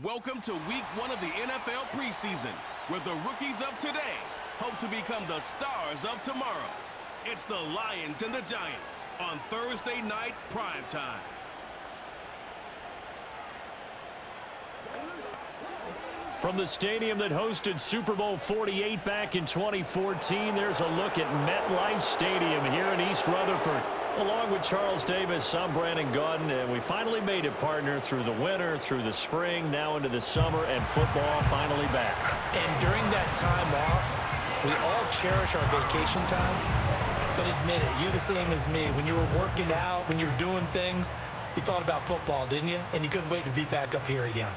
Welcome to week 1 of the NFL preseason, where the rookies of today hope to become the stars of tomorrow. It's the Lions and the Giants on Thursday night primetime. From the stadium that hosted Super Bowl 48 back in 2014, there's a look at MetLife Stadium here in East Rutherford. Along with Charles Davis, I'm Brandon Gaudin, and we finally made it, partner, through the winter, through the spring, now into the summer, and football finally back. And during that time off, we all cherish our vacation time. But admit it, you the same as me. When you were working out, when you were doing things, you thought about football, didn't you? And you couldn't wait to be back up here again.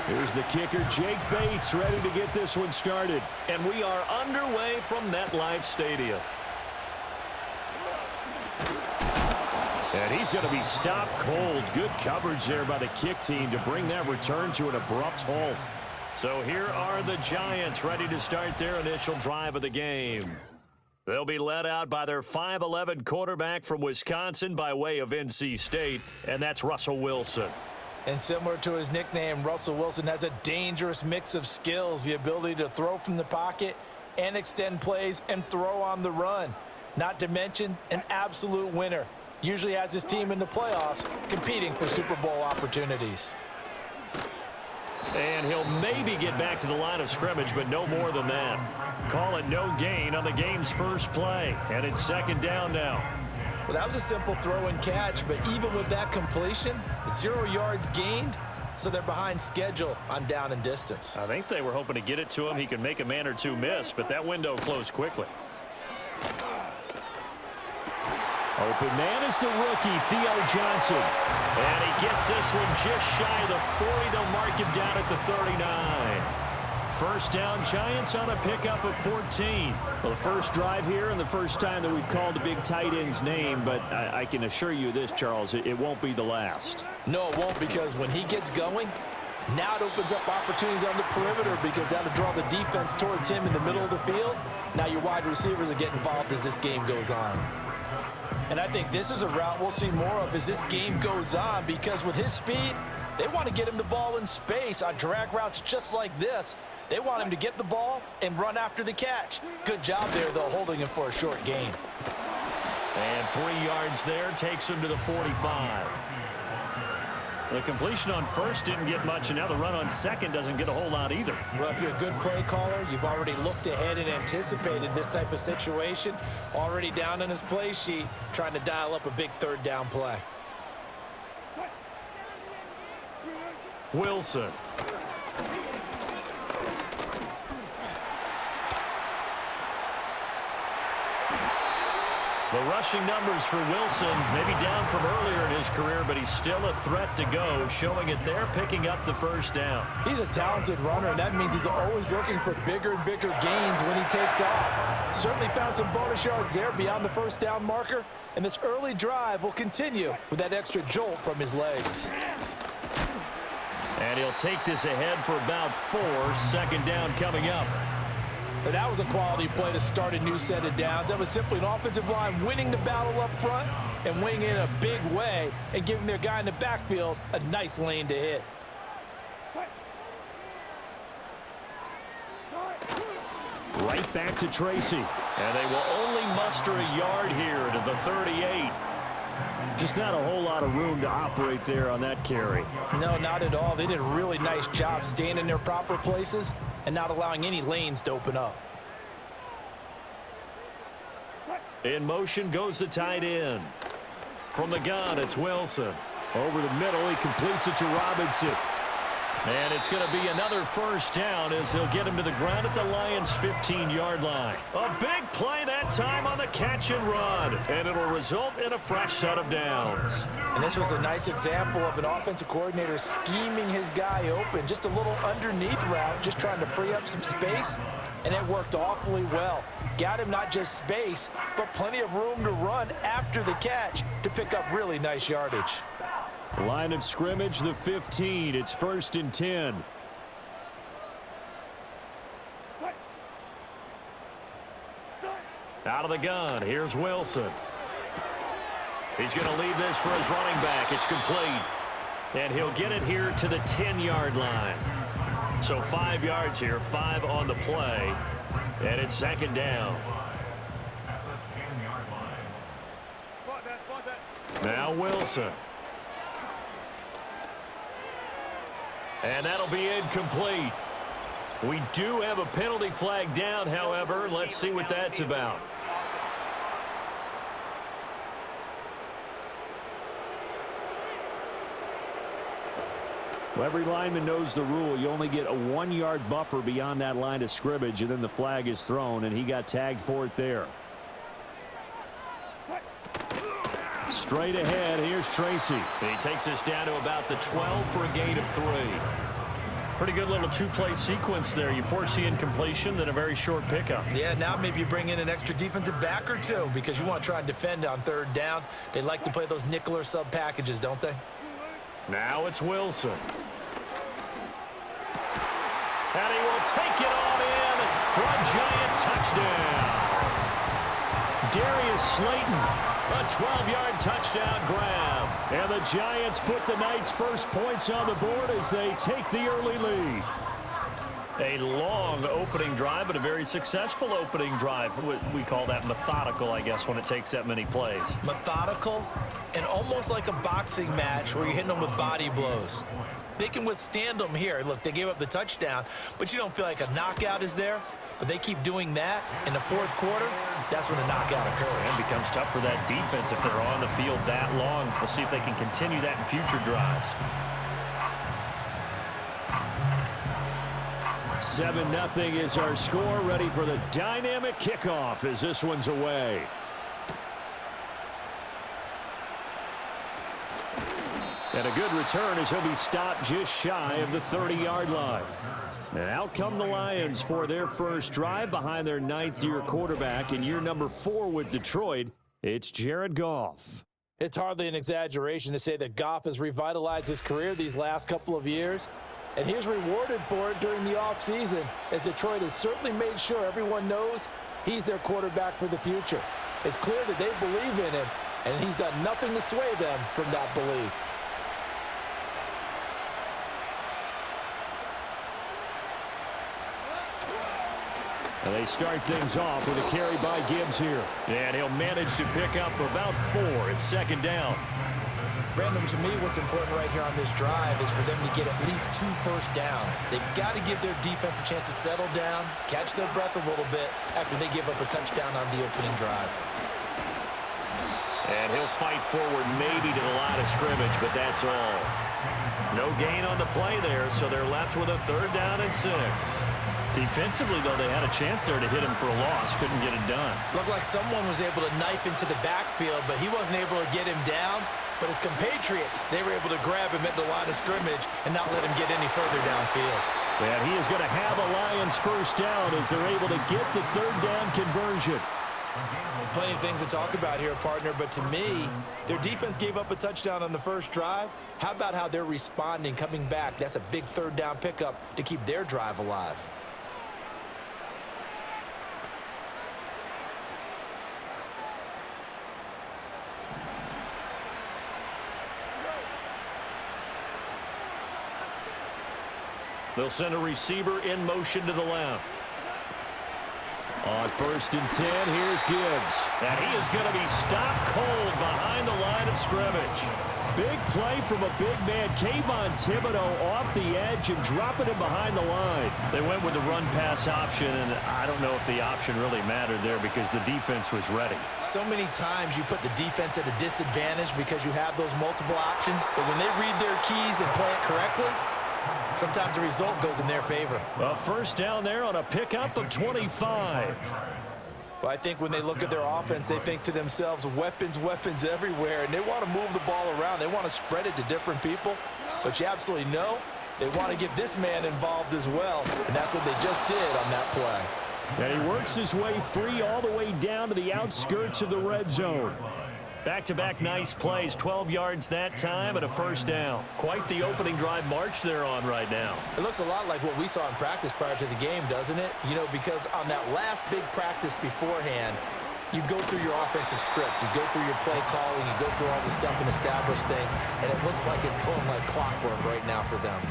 Here's the kicker, Jake Bates, ready to get this one started. And we are underway from MetLife Stadium. And he's going to be stopped cold. Good coverage there by the kick team to bring that return to an abrupt halt. So here are the Giants ready to start their initial drive of the game. They'll be led out by their 5'11" quarterback from Wisconsin by way of NC State, and that's Russell Wilson. And similar to his nickname, Russell Wilson has a dangerous mix of skills, the ability to throw from the pocket and extend plays and throw on the run. Not to mention an absolute winner. Usually has his team in the playoffs competing for Super Bowl opportunities. And he'll maybe get back to the line of scrimmage, but no more than that. Call it no gain on the game's first play, and it's second down now. Well, that was a simple throw and catch, but even with that completion, 0 yards gained, so they're behind schedule on down and distance. I think they were hoping to get it to him. He could make a man or two miss, but that window closed quickly. Open man is the rookie, Theo Johnson. And he gets this one just shy of the 40. They'll mark him down at the 39. First down, Giants on a pickup of 14. Well, the first drive here and the first time that we've called the big tight end's name, but I can assure you this, Charles, it won't be the last. No, it won't, because when he gets going, now it opens up opportunities on the perimeter because that'll draw the defense towards him in the middle of the field. Now your wide receivers are getting involved as this game goes on. And I think this is a route we'll see more of as this game goes on, because with his speed, they want to get him the ball in space on drag routes just like this. They want him to get the ball and run after the catch. Good job there, though, holding him for a short gain. And 3 yards there takes him to the 45. The completion on first didn't get much, and now the run on second doesn't get a whole lot either. Well, if you're a good play caller, you've already looked ahead and anticipated this type of situation. Already down on his play sheet, trying to dial up a big third down play. Wilson. The rushing numbers for Wilson, maybe down from earlier in his career, but he's still a threat to go, showing it there, picking up the first down. He's a talented runner, and that means he's always looking for bigger and bigger gains when he takes off. Certainly found some bonus yards there beyond the first down marker, and this early drive will continue with that extra jolt from his legs. And he'll take this ahead for about 4, second down coming up. But that was a quality play to start a new set of downs. That was simply an offensive line winning the battle up front and winning in a big way and giving their guy in the backfield a nice lane to hit. Right back to Tracy. And they will only muster a yard here to the 38. Just not a whole lot of room to operate there on that carry. No, not at all. They did a really nice job staying in their proper places and not allowing any lanes to open up. In motion goes the tight end. From the gun, it's Wilson. Over the middle, he completes it to Robinson. And it's going to be another first down as they'll get him to the ground at the Lions' 15-yard line. A big play that time on the catch and run. And it'll result in a fresh set of downs. And this was a nice example of an offensive coordinator scheming his guy open. Just a little underneath route, just trying to free up some space. And it worked awfully well. Got him not just space, but plenty of room to run after the catch to pick up really nice yardage. Line of scrimmage, the 15. It's 1st and 10. Out of the gun. Here's Wilson. He's going to leave this for his running back. It's complete. And he'll get it here to the 10-yard line. So 5 yards here, 5 on the play. And it's 2nd down. Now Wilson. And that'll be incomplete. We do have a penalty flag down, however. Let's see what that's about. Well, every lineman knows the rule. You only get a 1-yard buffer beyond that line of scrimmage, and then the flag is thrown, and he got tagged for it there. Straight ahead, here's Tracy. He takes us down to about the 12 for a gain of 3. Pretty good little two-play sequence there. You force the incompletion, then a very short pickup. Yeah, now maybe you bring in an extra defensive back or two because you want to try and defend on 3rd down. They like to play those nickel or sub packages, don't they? Now it's Wilson. And he will take it on in for a giant touchdown. Darius Slayton. A 12-yard touchdown grab. And the Giants put the Knights' first points on the board as they take the early lead. A long opening drive, but a very successful opening drive. We call that methodical, I guess, when it takes that many plays. Methodical and almost like a boxing match where you're hitting them with body blows. They can withstand them here. Look, they gave up the touchdown, but you don't feel like a knockout is there. But they keep doing that in the 4th quarter. That's when the knockout occurs. It becomes tough for that defense if they're on the field that long. We'll see if they can continue that in future drives. 7-0 is our score. Ready for the dynamic kickoff as this one's away. And a good return as he'll be stopped just shy of the 30-yard line. And out come the Lions for their first drive behind their 9th-year quarterback in year number 4 with Detroit. It's Jared Goff. It's hardly an exaggeration to say that Goff has revitalized his career these last couple of years. And he's rewarded for it during the offseason, as Detroit has certainly made sure everyone knows he's their quarterback for the future. It's clear that they believe in him, and he's done nothing to sway them from that belief. And they start things off with a carry by Gibbs here. And he'll manage to pick up about 4. It's 2nd down. Random, to me, what's important right here on this drive is for them to get at least 2 first downs. They've got to give their defense a chance to settle down, catch their breath a little bit after they give up a touchdown on the opening drive. And he'll fight forward maybe to the line of scrimmage, but that's all. No gain on the play there, so they're left with a 3rd down and 6. Defensively, though, they had a chance there to hit him for a loss. Couldn't get it done. Looked like someone was able to knife into the backfield, but he wasn't able to get him down. But his compatriots, they were able to grab him at the line of scrimmage and not let him get any further downfield. And he is going to have a Lions first down as they're able to get the 3rd down conversion. Plenty of things to talk about here, partner, but to me, their defense gave up a touchdown on the first drive. How about how they're responding, coming back? That's a big 3rd down pickup to keep their drive alive. They'll send a receiver in motion to the left. On 1st and 10, here's Gibbs. And he is going to be stopped cold behind the line of scrimmage. Big play from a big man, Kayvon Thibodeau, off the edge and dropping him behind the line. They went with the run-pass option, and I don't know if the option really mattered there because the defense was ready. So many times you put the defense at a disadvantage because you have those multiple options, but when they read their keys and play it correctly, Sometimes the result goes in their favor. Well, first down there on a pickup of 25. Well, I think when they look at their offense, they think to themselves, weapons, weapons everywhere, and they want to move the ball around. They want to spread it to different people, but you absolutely know they want to get this man involved as well, and that's what they just did on that play. And he works his way free all the way down to the outskirts of the red zone. Back-to-back nice plays, 12 yards that time and a first down. Quite the opening drive march they're on right now. It looks a lot like what we saw in practice prior to the game, doesn't it? You know, because on that last big practice beforehand, you go through your offensive script, you go through your play calling, you go through all the stuff and establish things, and it looks like it's going like clockwork right now for them.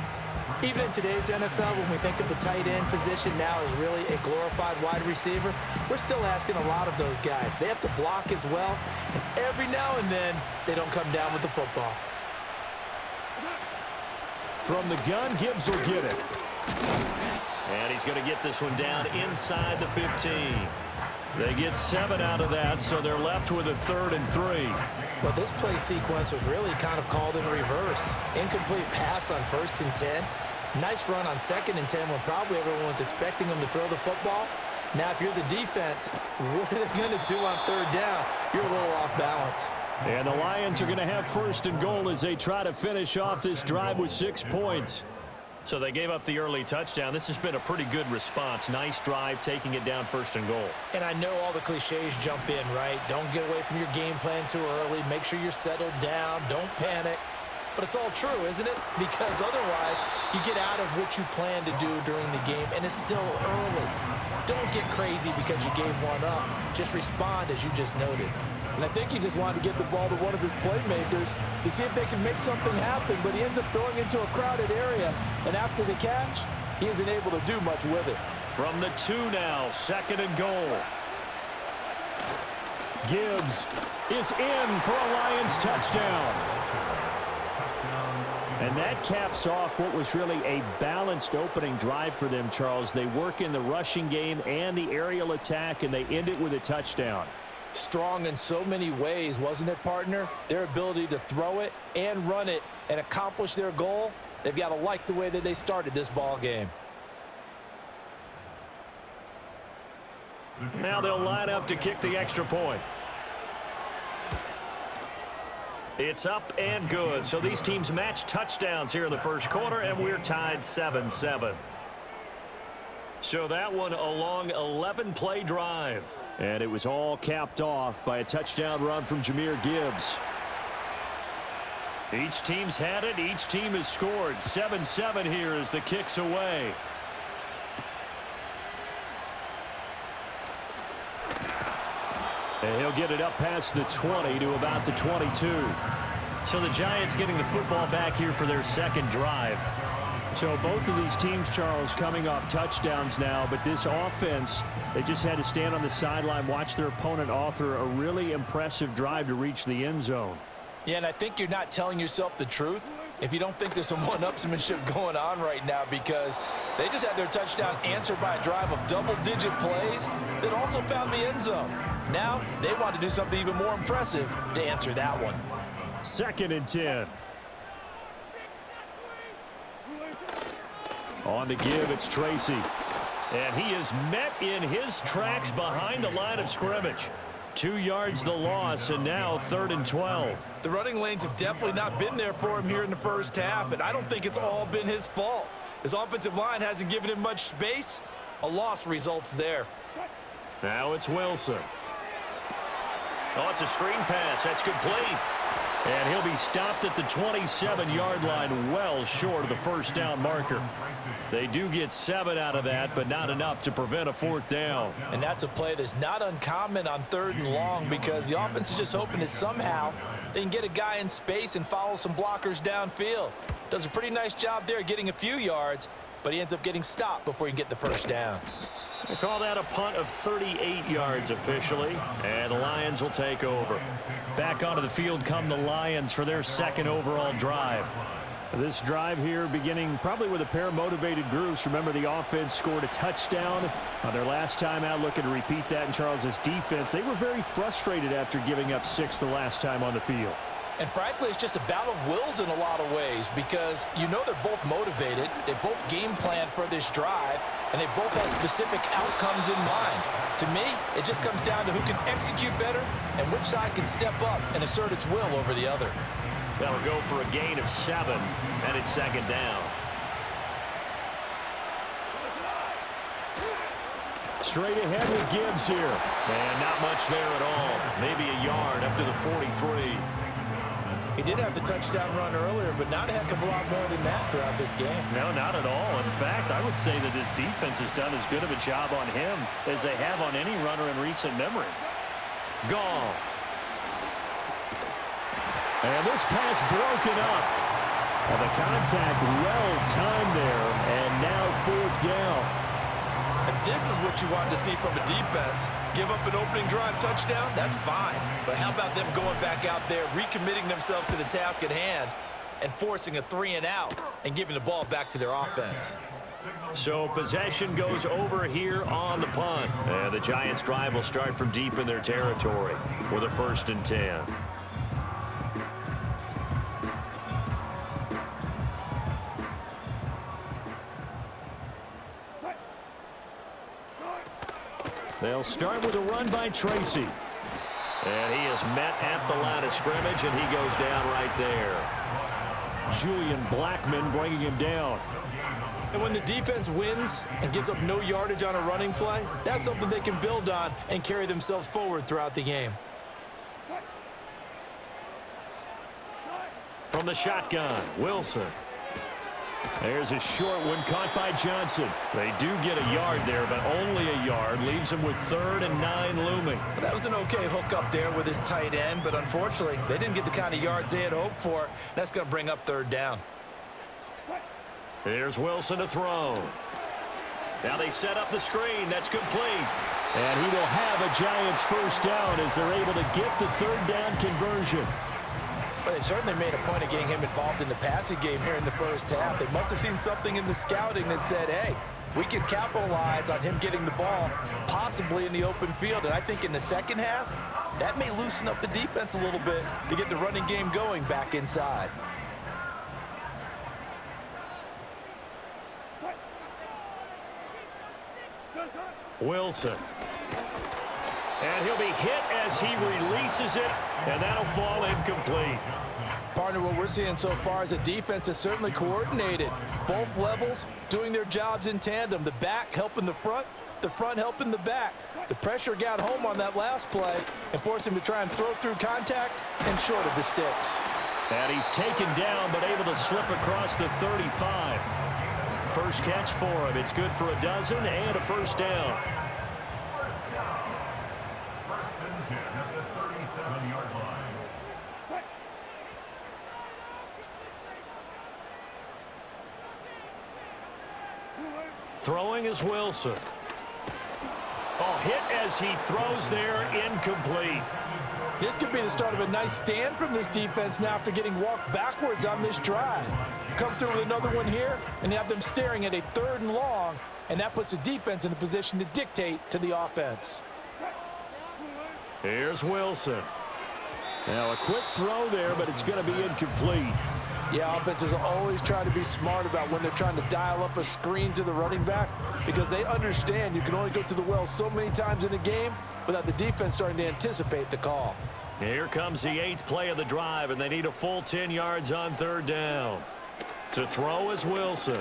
Even in today's NFL, when we think of the tight end position now as really a glorified wide receiver, we're still asking a lot of those guys. They have to block as well, and every now and then, they don't come down with the football. From the gun, Gibbs will get it. And he's going to get this one down inside the 15. They get 7 out of that, so they're left with a 3rd and 3. Well, this play sequence was really kind of called in reverse. Incomplete pass on 1st and 10. Nice run on 2nd and 10 when probably everyone was expecting him to throw the football. Now, if you're the defense, what are they going to do on 3rd down? You're a little off balance. And the Lions are going to have 1st and goal as they try to finish off this drive with 6 points. So they gave up the early touchdown. This has been a pretty good response. Nice drive, taking it down 1st and goal. And I know all the cliches jump in, right? Don't get away from your game plan too early. Make sure you're settled down. Don't panic. But it's all true, isn't it? Because otherwise, you get out of what you plan to do during the game, and it's still early. Don't get crazy because you gave one up. Just respond as you just noted. And I think he just wanted to get the ball to one of his playmakers to see if they can make something happen, but he ends up throwing into a crowded area, and after the catch, he isn't able to do much with it. From the 2 now, 2nd and goal. Gibbs is in for a Lions touchdown. And that caps off what was really a balanced opening drive for them, Charles. They work in the rushing game and the aerial attack, and they end it with a touchdown. Strong in so many ways, wasn't it, partner? Their ability to throw it and run it and accomplish their goal, they've got to like the way that they started this ball game. Now they'll line up to kick the extra point. It's up and good. So these teams match touchdowns here in the first quarter, and we're tied 7-7. So that one a long 11-play drive. And it was all capped off by a touchdown run from Jahmyr Gibbs. Each team's had it. Each team has scored. 7-7 here as the kick's away. And he'll get it up past the 20 to about the 22. So the Giants getting the football back here for their 2nd drive. So both of these teams, Charles, coming off touchdowns now, but this offense, they just had to stand on the sideline, watch their opponent author a really impressive drive to reach the end zone. Yeah, and I think you're not telling yourself the truth if you don't think there's some one-upsmanship going on right now, because they just had their touchdown answered by a drive of double-digit plays that also found the end zone. Now they want to do something even more impressive to answer that one. 2nd and 10. On the give, it's Tracy. And he is met in his tracks behind the line of scrimmage. 2 yards the loss, and now 3rd and 12. The running lanes have definitely not been there for him here in the first half, and I don't think it's all been his fault. His offensive line hasn't given him much space. A loss results there. Now it's Wilson. Oh, it's a screen pass. That's complete. And he'll be stopped at the 27-yard line, well short of the first down marker. They do get 7 out of that, but not enough to prevent a 4th down. And that's a play that's not uncommon on 3rd and long, because the offense is just hoping that somehow they can get a guy in space and follow some blockers downfield. Does a pretty nice job there getting a few yards, but he ends up getting stopped before he can get the first down. They call that a punt of 38 yards officially, and the Lions will take over. Back onto the field come the Lions for their 2nd overall drive. This drive here beginning probably with a pair of motivated groups. Remember, the offense scored a touchdown on their last time out, looking to repeat that in Charles's defense. They were very frustrated after giving up 6 the last time on the field. And frankly, it's just a battle of wills in a lot of ways because you know they're both motivated, they both game plan for this drive, and they both have specific outcomes in mind. To me, it just comes down to who can execute better and which side can step up and assert its will over the other. That'll go for a gain of 7, and it's second down. Straight ahead with Gibbs here. And not much there at all. Maybe a yard up to the 43. He did have the touchdown run earlier, but not a heck of a lot more than that throughout this game. No, not at all. In fact, I would say that this defense has done as good of a job on him as they have on any runner in recent memory. Goff. And this pass broken up. And the contact well timed there, and now 4th down. And this is what you want to see from a defense. Give up an opening drive touchdown, that's fine. But how about them going back out there, recommitting themselves to the task at hand, and forcing a 3-and-out and giving the ball back to their offense? So possession goes over here on the punt. And the Giants' drive will start from deep in their territory with a 1st and 10. They'll start with a run by Tracy. And he is met at the line of scrimmage, and he goes down right there. Julian Blackmon bringing him down. And when the defense wins and gives up no yardage on a running play, that's something they can build on and carry themselves forward throughout the game. From the shotgun, Wilson. There's a short one caught by Johnson. They do get a yard there, but only a yard. Leaves him with 3rd and 9 looming. That was an okay hook up there with his tight end, but unfortunately, they didn't get the kind of yards they had hoped for. That's going to bring up 3rd down. Here's Wilson to throw. Now they set up the screen. That's complete. And he will have a Giants 1st down as they're able to get the 3rd down conversion. But they certainly made a point of getting him involved in the passing game here in the first half. They must have seen something in the scouting that said, hey, we can capitalize on him getting the ball possibly in the open field. And I think in the second half, that may loosen up the defense a little bit to get the running game going back inside. Wilson. And he'll be hit as he releases it, and that'll fall incomplete. Partner, what we're seeing so far is a defense that's certainly coordinated. Both levels doing their jobs in tandem. The back helping the front helping the back. The pressure got home on that last play and forced him to try and throw through contact and short of the sticks. And he's taken down but able to slip across the 35. First catch for him. It's good for a dozen and a 1st down. Throwing is Wilson. Oh, hit as he throws there, incomplete. This could be the start of a nice stand from this defense now after getting walked backwards on this drive. Come through with another one here, and you have them staring at a 3rd and long, and that puts the defense in a position to dictate to the offense. Here's Wilson. Now a quick throw there, but it's going to be incomplete. Yeah, offenses always try to be smart about when they're trying to dial up a screen to the running back because they understand you can only go to the well so many times in a game without the defense starting to anticipate the call. Here comes the 8th play of the drive, and they need a full 10 yards on 3rd down. To throw is Wilson.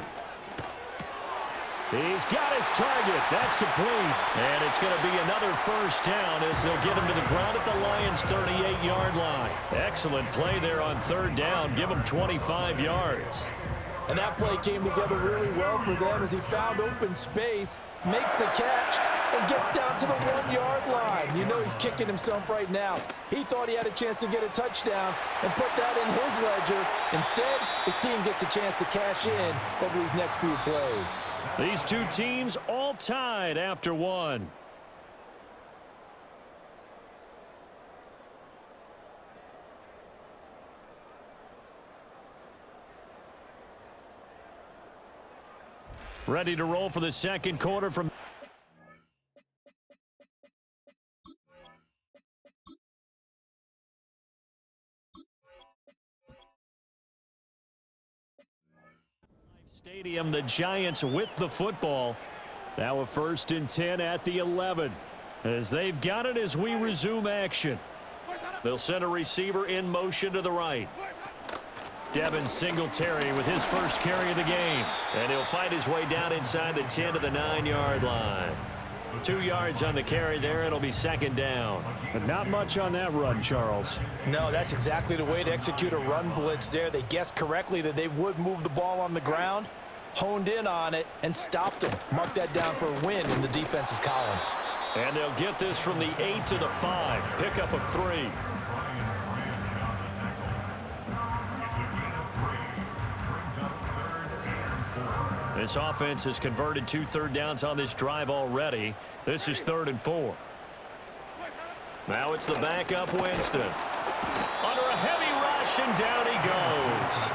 He's got his target. That's complete. And it's going to be another 1st down as they'll get him to the ground at the Lions' 38-yard line. Excellent play there on 3rd down. Give him 25 yards. And that play came together really well for them as he found open space, makes the catch, and gets down to the 1-yard line. You know he's kicking himself right now. He thought he had a chance to get a touchdown and put that in his ledger. Instead, his team gets a chance to cash in over these next few plays. These two teams all tied after 1. Ready to roll for the second quarter from Stadium, the Giants with the football. Now a 1st and 10 at the 11. As they've got it as we resume action. They'll send a receiver in motion to the right. Devin Singletary with his first carry of the game. And he'll fight his way down inside the 10 to the 9-yard line. 2 yards on the carry there. It'll be 2nd down. But not much on that run, Charles. No, that's exactly the way to execute a run blitz there. They guessed correctly that they would move the ball on the ground, honed in on it, and stopped them. Mark that down for a win in the defense's column. And they'll get this from the 8 to the 5. Pickup of 3. This offense has converted 2 third downs on this drive already. This is 3rd and 4. Now it's the backup Winston. Under a heavy rush, and down he goes.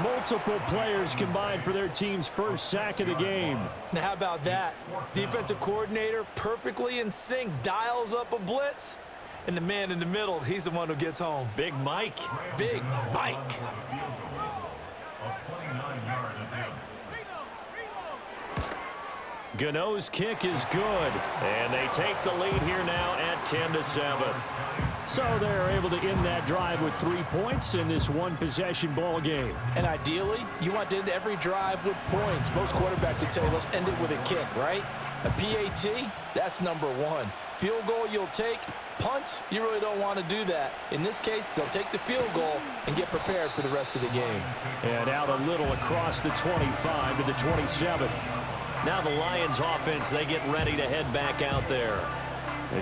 Multiple players combined for their team's first sack of the game. Now how about that? Defensive coordinator perfectly in sync, dials up a blitz. And the man in the middle, he's the one who gets home. Big Mike. Big Mike. Gano's kick is good, and they take the lead here now at 10-7. So they're able to end that drive with 3 points in this one-possession ball game. And ideally, you want to end every drive with points. Most quarterbacks would tell you, let's end it with a kick, right? A PAT, that's number 1. Field goal you'll take. Punts, you really don't want to do that. In this case, they'll take the field goal and get prepared for the rest of the game. And out a little across the 25 to the 27. Now the Lions offense, they get ready to head back out there.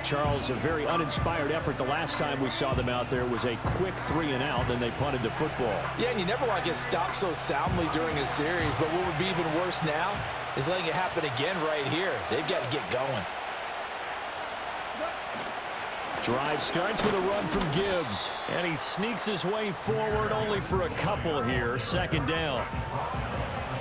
Charles, a very uninspired effort. The last time we saw them out there was a quick 3 and out, then they punted the football. Yeah, and you never want to get stopped so soundly during a series, but what would be even worse now is letting it happen again right here. They've got to get going. Drive starts with a run from Gibbs. And he sneaks his way forward only for a couple here. 2nd down.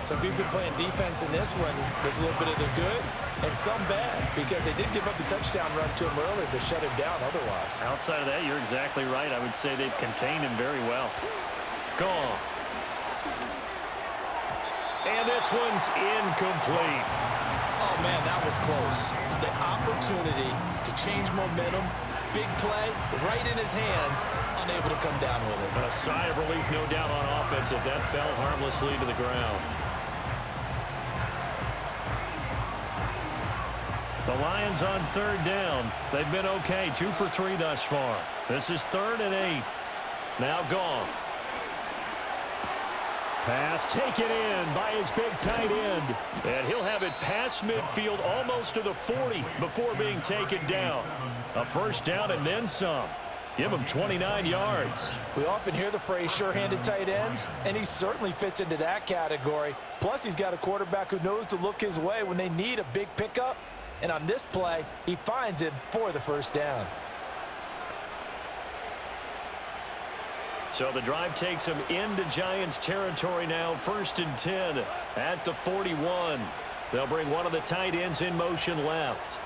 So if you've been playing defense in this one, there's a little bit of the good and some bad, because they did give up the touchdown run to him earlier to shut him down otherwise. Outside of that, you're exactly right. I would say they've contained him very well. Gone. And this one's incomplete. Oh, man, that was close. The opportunity to change momentum, big play, right in his hands, unable to come down with it. A sigh of relief, no doubt, on offense if that fell harmlessly to the ground. The Lions on 3rd down. They've been okay, 2 for 3 thus far. This is 3rd and 8. Now gone. Pass taken in by his big tight end. And he'll have it past midfield almost to the 40 before being taken down. A 1st down and then some. Give him 29 yards. We often hear the phrase sure-handed tight ends, and he certainly fits into that category. Plus, he's got a quarterback who knows to look his way when they need a big pickup. And on this play, he finds him for the 1st down. So the drive takes him into Giants territory now. 1st and 10 at the 41. They'll bring one of the tight ends in motion left.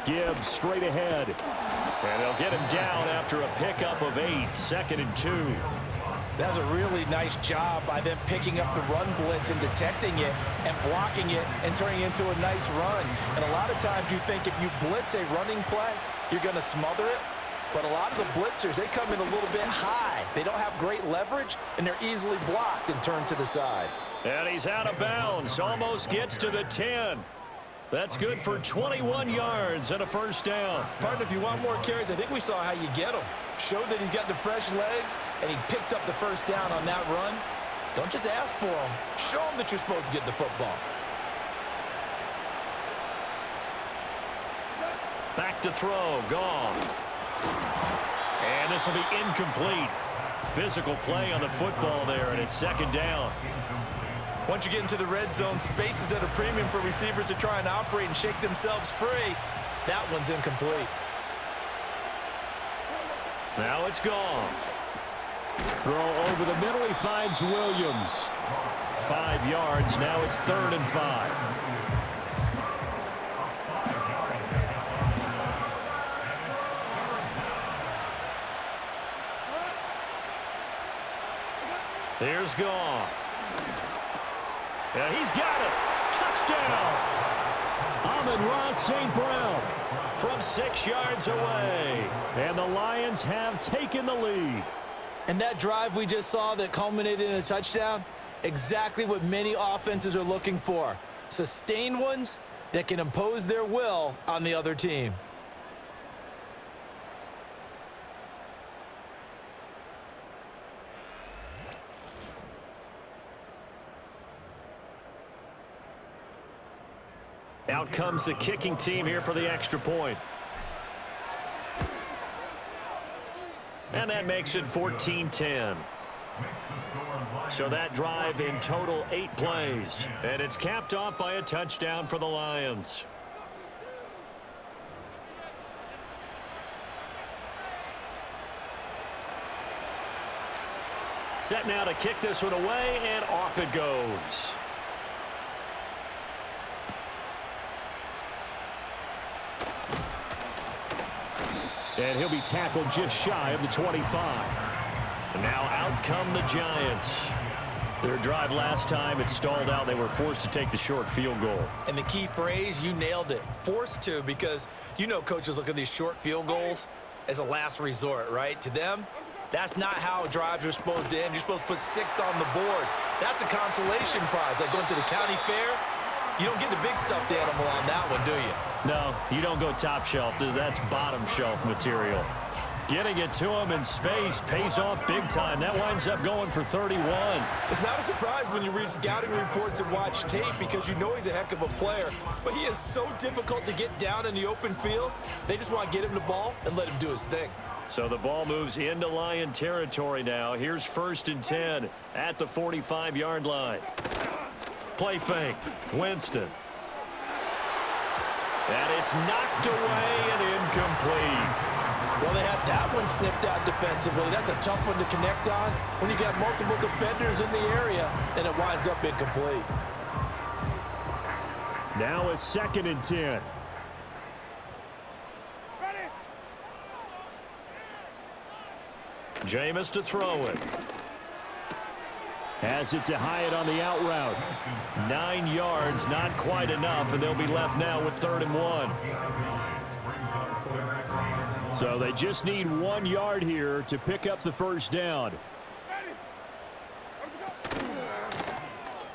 Gibbs straight ahead. And they'll get him down after a pickup of 8. 2nd and 2. That's a really nice job by them picking up the run blitz and detecting it and blocking it and turning it into a nice run. And a lot of times you think if you blitz a running play, you're going to smother it. But a lot of the blitzers, they come in a little bit high. They don't have great leverage, and they're easily blocked and turned to the side. And he's out of bounds. Almost gets to the 10. That's good for 21 yards and a 1st down. Partner, if you want more carries, I think we saw how you get them. Showed that he's got the fresh legs, and he picked up the 1st down on that run. Don't just ask for them. Show them that you're supposed to get the football. Back to throw. Gone. And this will be incomplete. Physical play on the football there, and it's 2nd down. Once you get into the red zone, space is at a premium for receivers to try and operate and shake themselves free. That one's incomplete. Now it's gone. Throw over the middle. He finds Williams. 5 yards. Now it's 3rd and 5. Here's Goff. Yeah, he's got it. Touchdown. Amon-Ra St. Brown from 6 yards away. And the Lions have taken the lead. And that drive we just saw that culminated in a touchdown, exactly what many offenses are looking for. Sustained ones that can impose their will on the other team. Out comes the kicking team here for the extra point. And that makes it 14-10. So that drive in total 8 plays. And it's capped off by a touchdown for the Lions. Set now to kick this one away, and off it goes. And he'll be tackled just shy of the 25. And now out come the Giants. Their drive last time, it stalled out. They were forced to take the short field goal. And the key phrase, you nailed it, forced to, because you know coaches look at these short field goals as a last resort, right? To them, that's not how drives are supposed to end. You're supposed to put 6 on the board. That's a consolation prize. Like going to the county fair, you don't get the big stuffed animal on that one, do you? No, you don't go top shelf. That's bottom shelf material. Getting it to him in space pays off big time. That winds up going for 31. It's not a surprise when you read scouting reports and watch tape because you know he's a heck of a player. But he is so difficult to get down in the open field. They just want to get him the ball and let him do his thing. So the ball moves into Lion territory now. Here's 1st and 10 at the 45-yard line. Play fake. Winston. And it's knocked away and incomplete. Well, they had that one snipped out defensively. That's a tough one to connect on when you got multiple defenders in the area, and it winds up incomplete. Now a 2nd and 10. Jameis to throw it. Has it to Hyatt on the out route. 9 yards, not quite enough, and they'll be left now with 3rd and 1. So they just need 1 yard here to pick up the first down.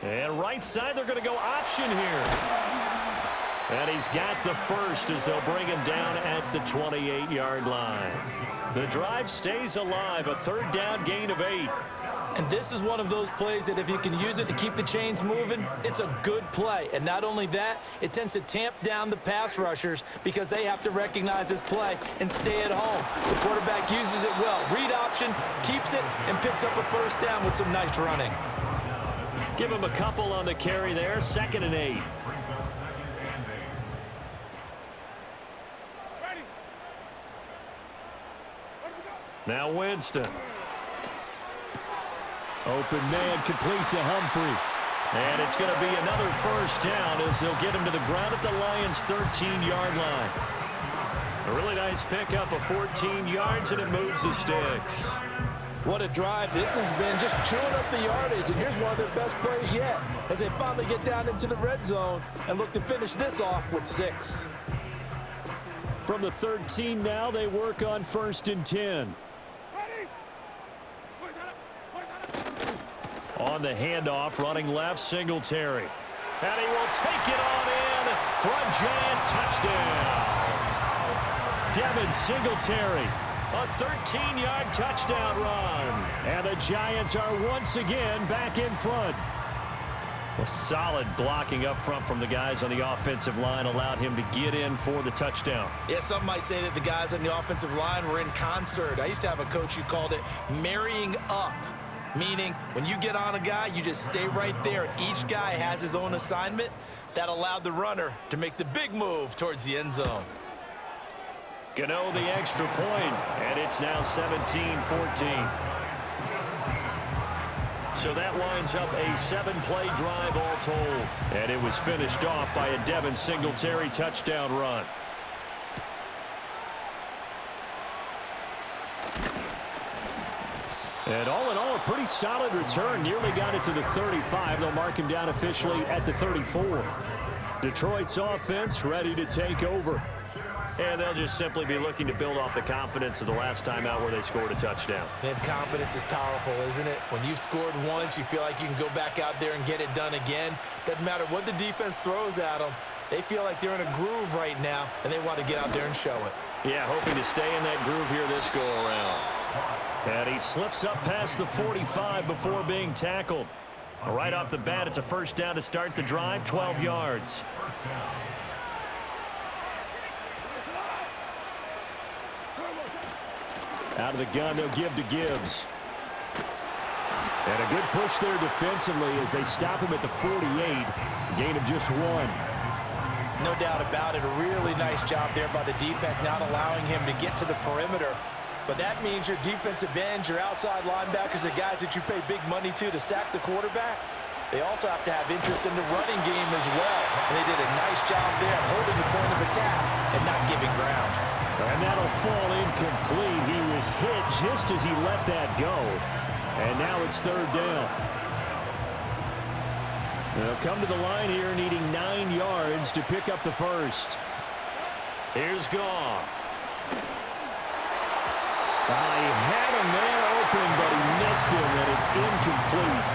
And right side, they're going to go option here. And he's got the first as they'll bring him down at the 28-yard line. The drive stays alive, a 3rd down gain of 8. And this is one of those plays that if you can use it to keep the chains moving, it's a good play. And not only that, it tends to tamp down the pass rushers because they have to recognize this play and stay at home. The quarterback uses it well. Read option, keeps it, and picks up a first down with some nice running. Give him a couple on the carry there. 2nd and 8. Now Winston. Open man, complete to Humphrey. And it's going to be another first down as they'll get him to the ground at the Lions' 13-yard line. A really nice pickup of 14 yards, and it moves the sticks. What a drive this has been, just chewing up the yardage. And here's one of their best plays yet as they finally get down into the red zone and look to finish this off with 6. From the 13 now, they work on 1st and 10. On the handoff, running left, Singletary. And he will take it on in for a giant touchdown. Devin Singletary, a 13-yard touchdown run. And the Giants are once again back in front. Well, solid blocking up front from the guys on the offensive line allowed him to get in for the touchdown. Yeah, some might say that the guys on the offensive line were in concert. I used to have a coach who called it marrying up. Meaning, when you get on a guy, you just stay right there. Each guy has his own assignment. That allowed the runner to make the big move towards the end zone. Gano the extra point, and it's now 17-14. So that winds up a 7-play drive all told. And it was finished off by a Devin Singletary touchdown run. And all in all, a pretty solid return. Nearly got it to the 35. They'll mark him down officially at the 34. Detroit's offense ready to take over. And they'll just simply be looking to build off the confidence of the last time out where they scored a touchdown. And confidence is powerful, isn't it? When you've scored once, you feel like you can go back out there and get it done again. Doesn't matter what the defense throws at them. They feel like they're in a groove right now, and they want to get out there and show it. Yeah, hoping to stay in that groove here this go-around. And he slips up past the 45 before being tackled. Right off the bat, it's a first down to start the drive, 12 yards. Out of the gun, they'll give to Gibbs. And a good push there defensively as they stop him at the 48. Gain of just 1. No doubt about it. A really nice job there by the defense, not allowing him to get to the perimeter. But that means your defensive ends, your outside linebackers, the guys that you pay big money to sack the quarterback, they also have to have interest in the running game as well. And they did a nice job there of holding the point of attack and not giving ground. And that'll fall incomplete. He was hit just as he let that go. And now it's third down. They'll come to the line here needing 9 yards to pick up the first. Here's Goff. He had him there open, but he missed him, and it's incomplete.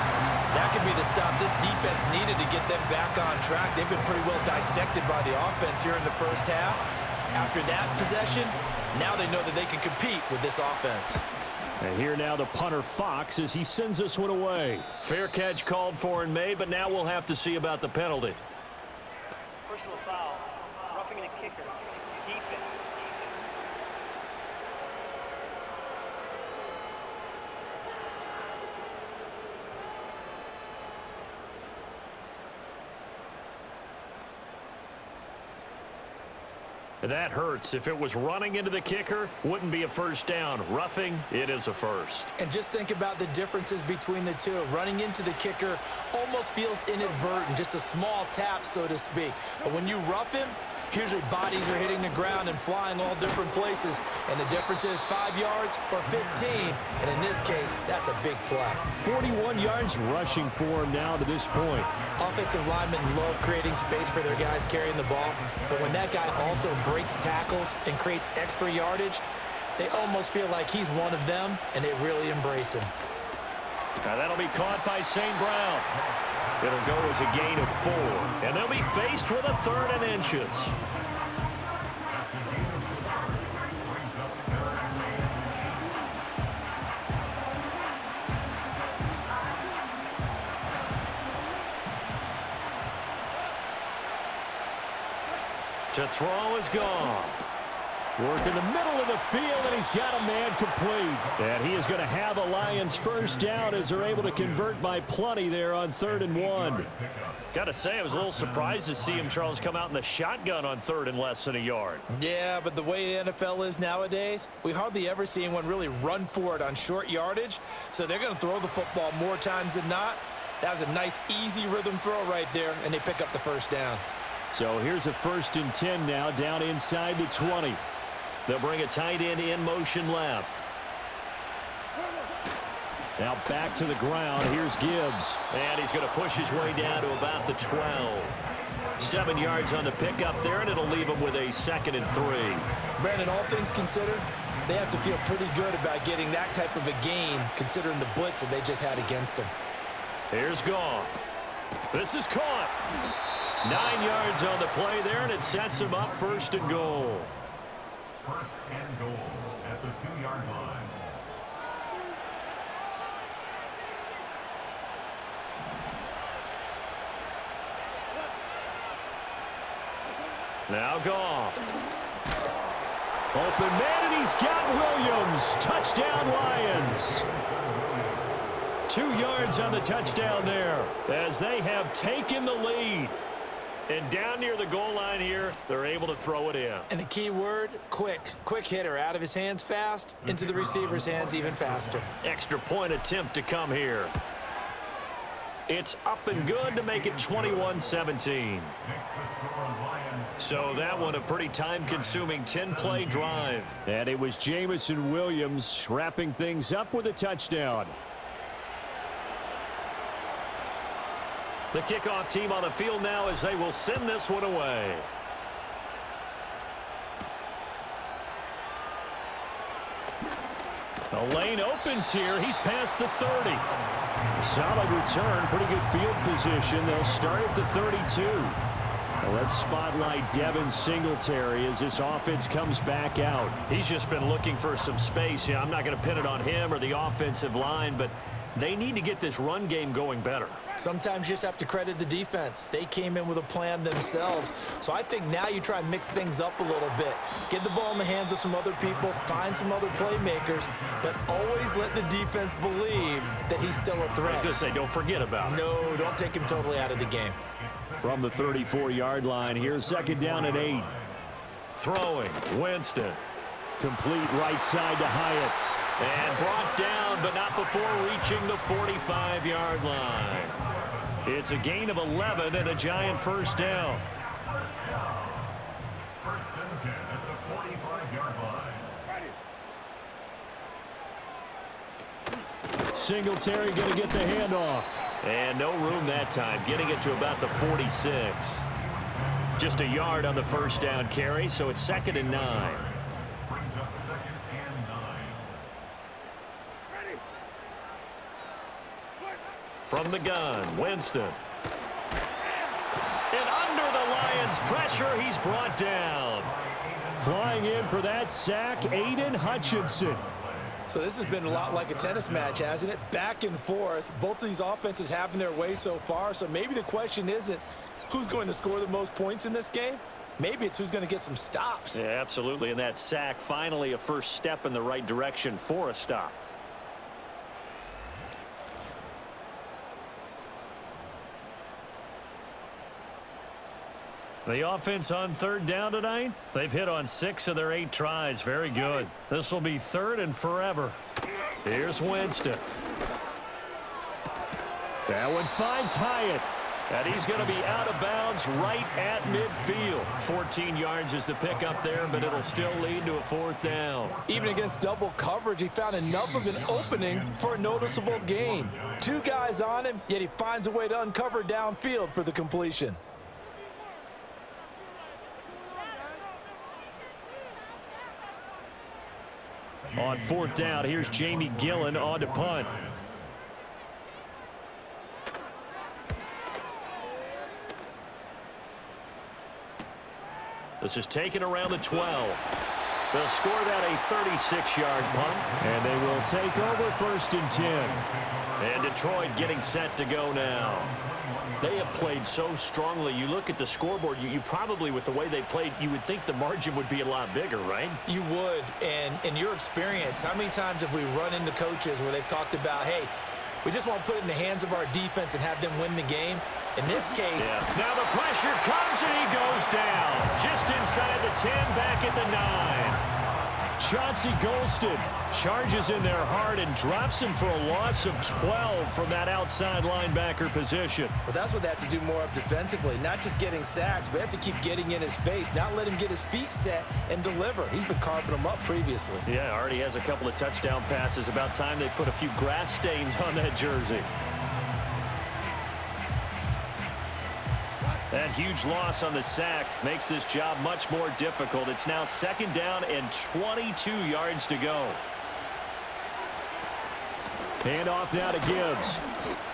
That could be the stop this defense needed to get them back on track. They've been pretty well dissected by the offense here in the first half. After that possession, now they know that they can compete with this offense. And here now the punter Fox as he sends this one away. Fair catch called for and made, but now we'll have to see about the penalty. Personal foul, roughing the kicker, defense. That hurts. If it was running into the kicker, wouldn't be a first down. Roughing, it is a first. And just think about the differences between the two. Running into the kicker almost feels inadvertent, just a small tap, so to speak. But when you rough him, usually bodies are hitting the ground and flying all different places. And the difference is 5 yards or 15. And in this case, that's a big play. 41 yards rushing for him now to this point. Offensive linemen love creating space for their guys carrying the ball. But when that guy also breaks tackles and creates extra yardage, they almost feel like he's one of them, and they really embrace him. Now that'll be caught by St. Brown. It'll go as a gain of 4. And they'll be faced with a 3rd and inches. To throw is Goff. Work in the middle of the field, and he's got a man complete. And he is going to have a Lions first down as they're able to convert by plenty there on 3rd and 1. Got to say, I was a little surprised to see him, Charles, come out in the shotgun on 3rd and less than a yard. Yeah, but the way the NFL is nowadays, we hardly ever see anyone really run for it on short yardage. So they're going to throw the football more times than not. That was a nice, easy rhythm throw right there, and they pick up the first down. So here's a 1st and 10 now, down inside the 20. They'll bring a tight end in motion left. Now back to the ground. Here's Gibbs. And he's going to push his way down to about the 12. 7 yards on the pickup there, and it'll leave him with a 2nd and 3. Brandon, all things considered, they have to feel pretty good about getting that type of a gain, considering the blitz that they just had against them. Here's Goff. This is caught. 9 yards on the play there, and it sets him up 1st and goal. 1st and goal at the 2-yard line. Now Goff. Open man, and he's got Williams. Touchdown, Lions. 2 yards on the touchdown there as they have taken the lead. And down near the goal line here, they're able to throw it in. And the key word, quick. Quick hitter, out of his hands fast, into the receiver's hands even faster. Extra point attempt to come here. It's up and good to make it 21-17. So that one a pretty time-consuming 10-play drive. And it was Jamison Williams wrapping things up with a touchdown. The kickoff team on the field now as they will send this one away. The lane opens here. He's past the 30. Solid return, pretty good field position. They'll start at the 32. Well, let's spotlight Devin Singletary as this offense comes back out. He's just been looking for some space. Yeah, I'm not going to pin it on him or the offensive line, but they need to get this run game going better. Sometimes you just have to credit the defense. They came in with a plan themselves. So I think now you try and mix things up a little bit. Get the ball in the hands of some other people, find some other playmakers, but always let the defense believe that he's still a threat. I was going to say, don't forget about it. No, don't take him totally out of the game. From the 34-yard line, here's second down and 8. Throwing, Winston. Complete right side to Hyatt. And brought down, but not before reaching the 45-yard line. It's a gain of 11 and a Giant first down. First and 10 at the 45-yard line. Singletary going to get the handoff. And no room that time, getting it to about the 46. Just a yard on the first down carry, so it's second and 9. Brings up second and 9. From the gun, Winston. And under the Lions' pressure, he's brought down. Flying in for that sack, Aiden Hutchinson. So this has been a lot like a tennis match, hasn't it? Back and forth. Both of these offenses having their way so far. So maybe the question isn't who's going to score the most points in this game. Maybe it's who's going to get some stops. Yeah, absolutely. And that sack, finally a first step in the right direction for a stop. The offense on third down tonight, they've hit on 6 of their 8 tries. Very good. This will be third and forever. Here's Winston. That one finds Hyatt. And he's going to be out of bounds right at midfield. 14 yards is the pickup there, but it'll still lead to a fourth down. Even against double coverage, he found enough of an opening for a noticeable gain. 2 guys on him, yet he finds a way to uncover downfield for the completion. On fourth down, here's Jamie Gillen on to punt. This is taken around the 12. They'll score that a 36-yard punt. And they will take over first and 10. And Detroit getting set to go now. They have played so strongly. You look at the scoreboard, you probably, with the way they played, you would think the margin would be a lot bigger, right? You would. And in your experience, how many times have we run into coaches where they've talked about, hey, we just want to put it in the hands of our defense and have them win the game? In this case... Yeah. Now the pressure comes and he goes down. Just inside the 10, back at the 9. Chauncey Golston charges in there hard and drops him for a loss of 12 from that outside linebacker position. Well, that's what they have to do more of defensively, not just getting sacks, but they have to keep getting in his face, not let him get his feet set and deliver. He's been carving them up previously. Yeah, already has a couple of touchdown passes. About time they put a few grass stains on that jersey. That huge loss on the sack makes this job much more difficult. It's now second down and 22 yards to go. Hand off now to Gibbs.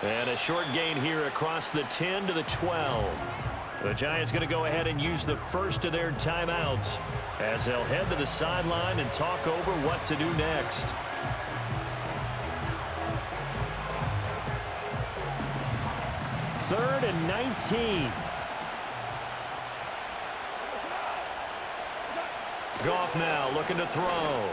And a short gain here across the 10 to the 12. The Giants going to go ahead and use the first of their timeouts as they'll head to the sideline and talk over what to do next. Third and 19. Goff now looking to throw.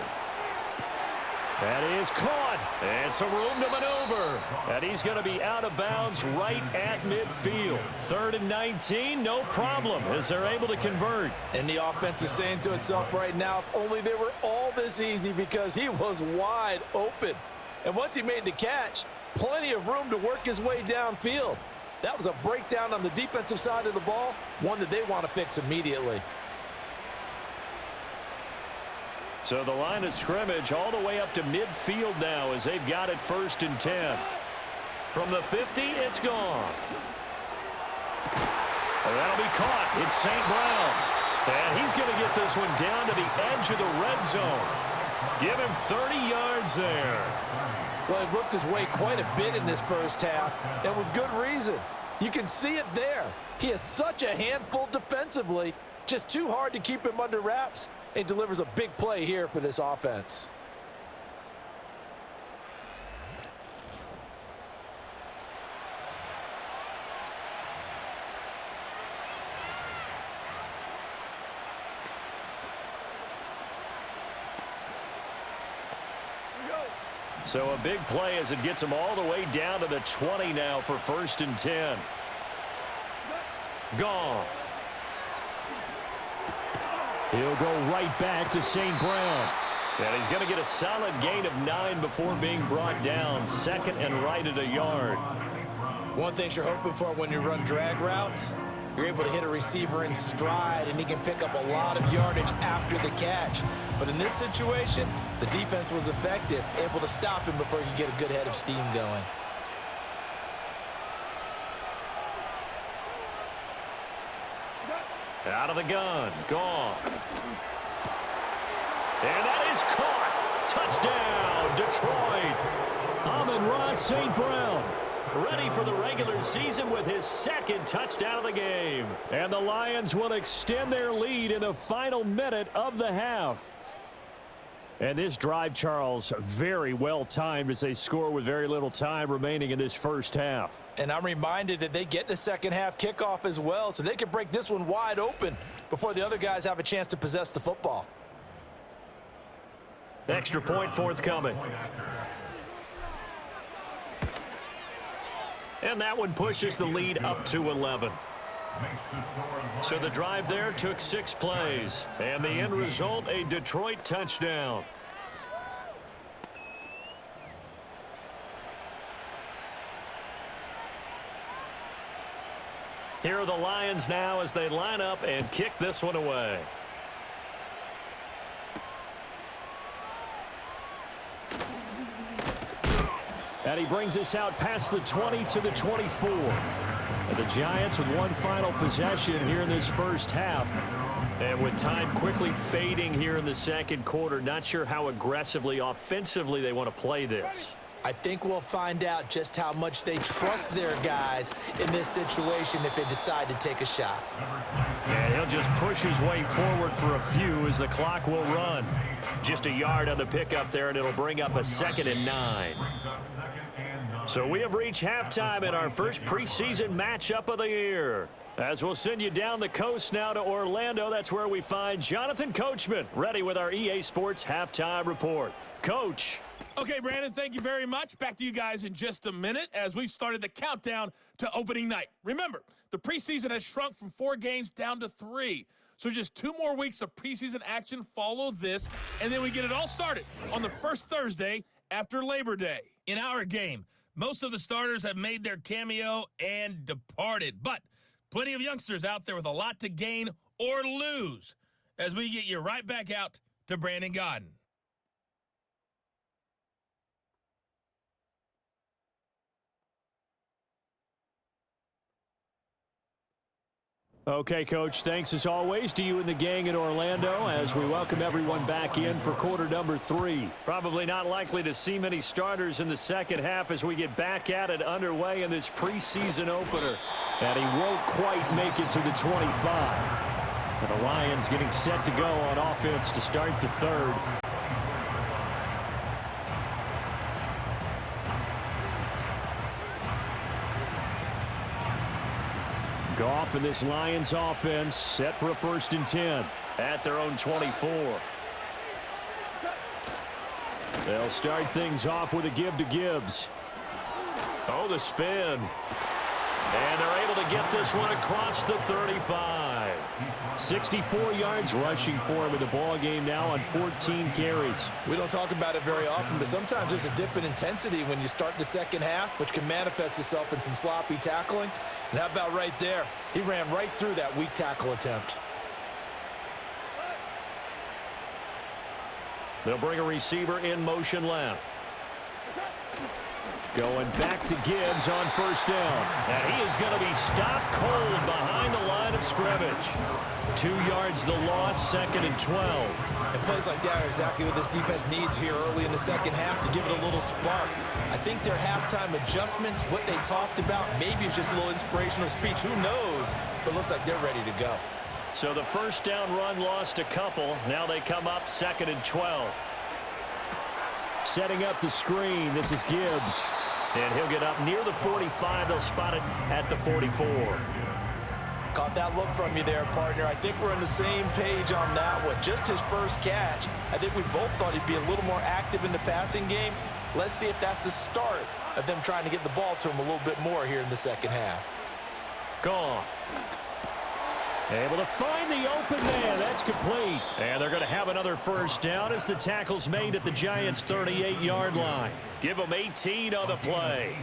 That is caught. And some room to maneuver. And he's going to be out of bounds right at midfield. Third and 19, no problem, as they're able to convert. And the offense is saying to itself right now, if only they were all this easy, because he was wide open. And once he made the catch, plenty of room to work his way downfield. That was a breakdown on the defensive side of the ball, one that they want to fix immediately. So the line of scrimmage all the way up to midfield now as they've got it 1st and 10. From the 50, it's Goff. That'll be caught. It's St. Brown. And he's going to get this one down to the edge of the red zone. Give him 30 yards there. Well, he worked his way quite a bit in this first half, and with good reason. You can see it there. He is such a handful defensively, just too hard to keep him under wraps, and delivers a big play here for this offense. So a big play as it gets him all the way down to the 20 now for 1st and 10. Goff. He'll go right back to St. Brown. And he's going to get a solid gain of 9 before being brought down. 2nd and right at a yard. One thing you're hoping for when you run drag routes, you're able to hit a receiver in stride, and he can pick up a lot of yardage after the catch. But in this situation, the defense was effective, able to stop him before he could get a good head of steam going. Out of the gun, Goff. And that is caught. Touchdown, Detroit. Amon-Ra St. Brown, ready for the regular season with his 2nd touchdown of the game. And the Lions will extend their lead in the final minute of the half. And this drive, Charles, very well timed as they score with very little time remaining in this first half. And I'm reminded that they get the second half kickoff as well, so they can break this one wide open before the other guys have a chance to possess the football. Extra point forthcoming. And that one pushes the lead up to 11. So the drive there took 6 plays. And the end result, a Detroit touchdown. Here are the Lions now as they line up and kick this one away. And he brings us out past the 20 to the 24. And the Giants with one final possession here in this first half. And with time quickly fading here in the second quarter, not sure how aggressively, offensively they want to play this. I think we'll find out just how much they trust their guys in this situation if they decide to take a shot. And he'll just push his way forward for a few as the clock will run. Just a yard on the pickup there, and it'll bring up a 2nd and 9. So we have reached halftime in our first preseason matchup of the year. As we'll send you down the coast now to Orlando, that's where we find Jonathan Coachman, ready with our EA Sports Halftime Report. Coach. Okay, Brandon, thank you very much. Back to you guys in just a minute as we've started the countdown to opening night. Remember, the preseason has shrunk from 4 games down to 3. So just 2 more weeks of preseason action follow this, and then we get it all started on the first Thursday after Labor Day. In our game, most of the starters have made their cameo and departed, but plenty of youngsters out there with a lot to gain or lose as we get you right back out to Brandon Godden. Okay, Coach, thanks as always to you and the gang in Orlando as we welcome everyone back in for quarter number 3. Probably not likely to see many starters in the second half as we get back at it underway in this preseason opener. And he won't quite make it to the 25. And the Lions getting set to go on offense to start the third. Goff in this Lions offense set for a 1st and 10 at their own 24. They'll start things off with a give to Gibbs. Oh, the spin. And they're able to get this one across the 35. 64 yards rushing for him in the ball game now on 14 carries. We don't talk about it very often, but sometimes there's a dip in intensity when you start the second half, which can manifest itself in some sloppy tackling. And how about right there? He ran right through that weak tackle attempt. They'll bring a receiver in motion left. Going back to Gibbs on first down. And he is going to be stopped cold behind the line of scrimmage. 2 yards the loss, 2nd and 12. And plays like that are exactly what this defense needs here early in the second half to give it a little spark. I think their halftime adjustments, what they talked about, maybe it's just a little inspirational speech. Who knows? But looks like they're ready to go. So the first down run lost a couple. Now they come up 2nd and 12. Setting up the screen. This is Gibbs. And he'll get up near the 45. They'll spot it at the 44. Caught that look from you there, partner. I think we're on the same page on that one. Just his first catch. I think we both thought he'd be a little more active in the passing game. Let's see if that's the start of them trying to get the ball to him a little bit more here in the second half. Gone. Able to find the open man. That's complete. And they're going to have another first down as the tackle's made at the Giants' 38-yard line. Give them 18 on the play.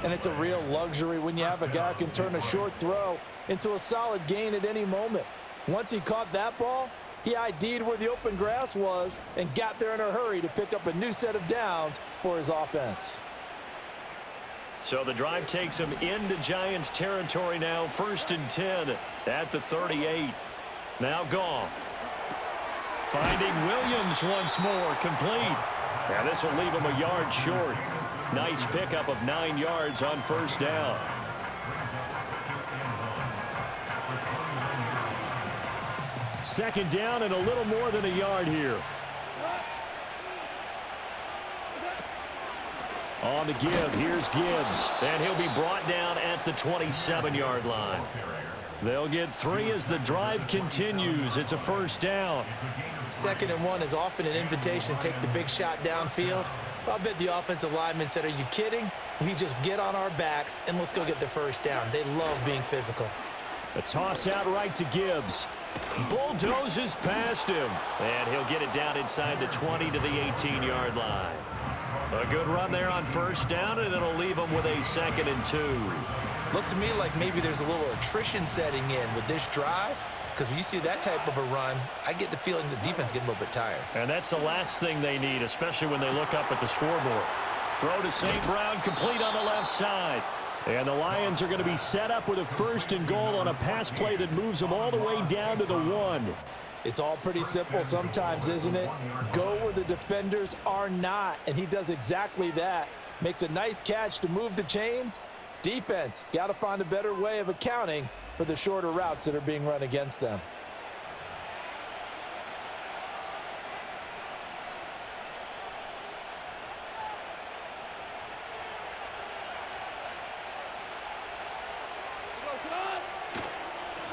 And it's a real luxury when you have a guy who can turn a short throw into a solid gain at any moment. Once he caught that ball, he ID'd where the open grass was and got there in a hurry to pick up a new set of downs for his offense. So the drive takes him into Giants territory now. 1st and 10 at the 38. Now Goff. Finding Williams once more. Complete. Now this will leave him a yard short. Nice pickup of 9 yards on first down. Second down and a little more than a yard here. On the give, here's Gibbs. And he'll be brought down at the 27-yard line. They'll get 3 as the drive continues. It's a first down. 2nd and 1 is often an invitation to take the big shot downfield. But I'll bet the offensive lineman said, are you kidding? We just get on our backs and let's go get the first down. They love being physical. A toss out right to Gibbs. Bulldozes past him. And he'll get it down inside the 20 to the 18-yard line. A good run there on first down, and it'll leave them with a 2nd and 2. Looks to me like maybe there's a little attrition setting in with this drive, because when you see that type of a run, I get the feeling the defense getting a little bit tired. And that's the last thing they need, especially when they look up at the scoreboard. Throw to St. Brown, complete on the left side. And the Lions are going to be set up with a 1st and goal on a pass play that moves them all the way down to the 1. It's all pretty simple sometimes, isn't it? Go where the defenders are not, and he does exactly that. Makes a nice catch to move the chains. Defense, got to find a better way of accounting for the shorter routes that are being run against them.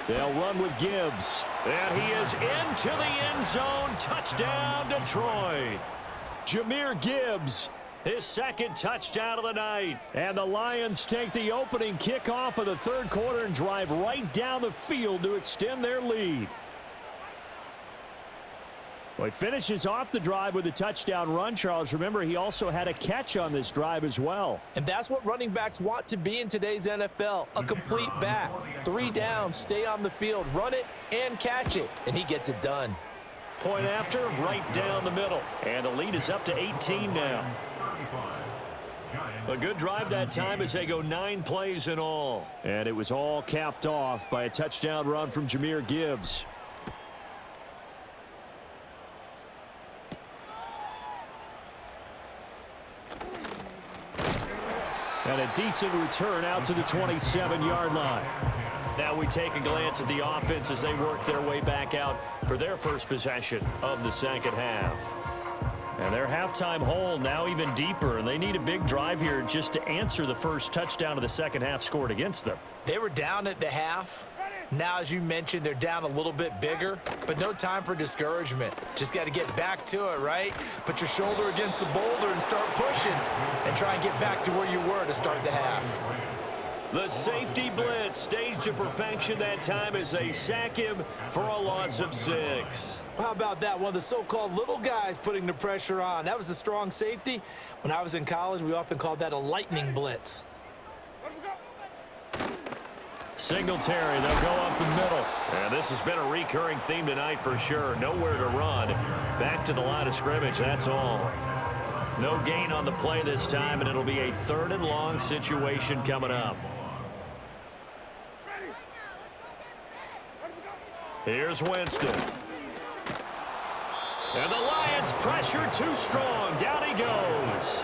They'll run with Gibbs. And he is into the end zone. Touchdown, Detroit. Jahmyr Gibbs, his 2nd touchdown of the night. And the Lions take the opening kickoff of the 3rd quarter and drive right down the field to extend their lead. Well, he finishes off the drive with a touchdown run, Charles. Remember, he also had a catch on this drive as well. And that's what running backs want to be in today's NFL, a complete back. 3 downs, stay on the field, run it, and catch it. And he gets it done. Point after, right down the middle. And the lead is up to 18 now. A good drive that time as they go 9 plays in all. And it was all capped off by a touchdown run from Jahmyr Gibbs. And a decent return out to the 27-yard line. Now we take a glance at the offense as they work their way back out for their first possession of the second half. And their halftime hole now even deeper, and they need a big drive here just to answer the first touchdown of the second half scored against them. They were down at the half. Now, as you mentioned, they're down a little bit bigger, but no time for discouragement. Just got to get back to it, right? Put your shoulder against the boulder and start pushing and try and get back to where you were to start the half. The safety blitz staged to perfection that time as they sack him for a loss of 6. How about that? One of the so-called little guys putting the pressure on. That was a strong safety. When I was in college, we often called that a lightning blitz. Singletary, they'll go up the middle. And this has been a recurring theme tonight for sure. Nowhere to run. Back to the line of scrimmage, that's all. No gain on the play this time, and it'll be a 3rd and long situation coming up. Here's Winston. And the Lions pressure too strong. Down he goes.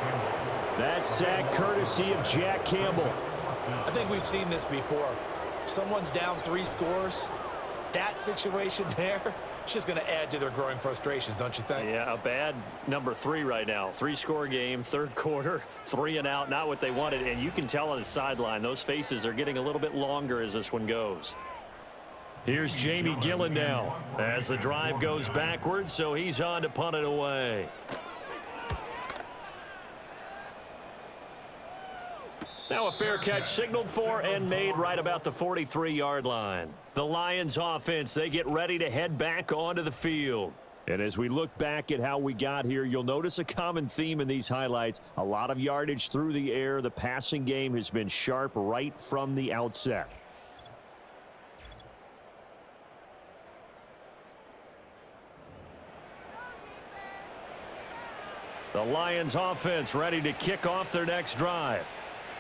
That sack courtesy of Jack Campbell. I think we've seen this before. Someone's down 3 scores. That situation there, it's just going to add to their growing frustrations, don't you think? Yeah, a bad number 3 right now. 3-score game, 3rd quarter, 3 and out, not what they wanted. And you can tell on the sideline, those faces are getting a little bit longer as this one goes. Here's Jamie Gillen now as the drive goes backwards, so he's on to punt it away. Now a fair catch signaled for and made right about the 43-yard line. The Lions offense, they get ready to head back onto the field. And as we look back at how we got here, you'll notice a common theme in these highlights. A lot of yardage through the air. The passing game has been sharp right from the outset. The Lions offense ready to kick off their next drive.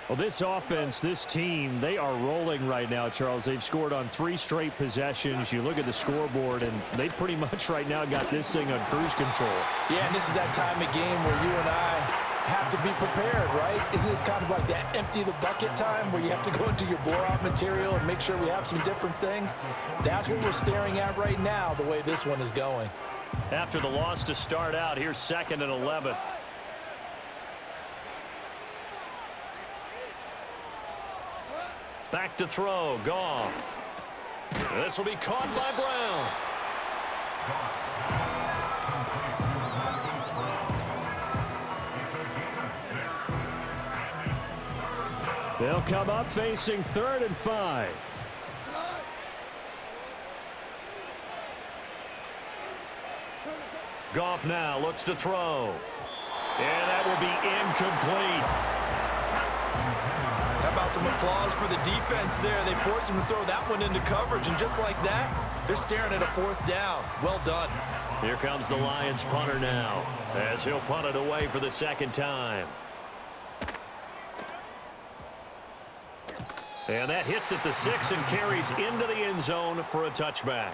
Well, this offense, this team, they are rolling right now, Charles. They've scored on 3 straight possessions. You look at the scoreboard, and they pretty much right now got this thing on cruise control. Yeah, and this is that time of game where you and I have to be prepared, right? Isn't this kind of like that empty the bucket time where you have to go into your blowout material and make sure we have some different things? That's what we're staring at right now, the way this one is going. After the loss to start out, here's 2nd and 11. Back to throw, Goff. This will be caught by Brown. They'll come up facing 3rd and 5. Goff now looks to throw. And that will be incomplete. How about some applause for the defense there? They forced him to throw that one into coverage, and just like that, they're staring at a 4th down. Well done. Here comes the Lions punter now, as he'll punt it away for the 2nd time. And that hits at the 6 and carries into the end zone for a touchback.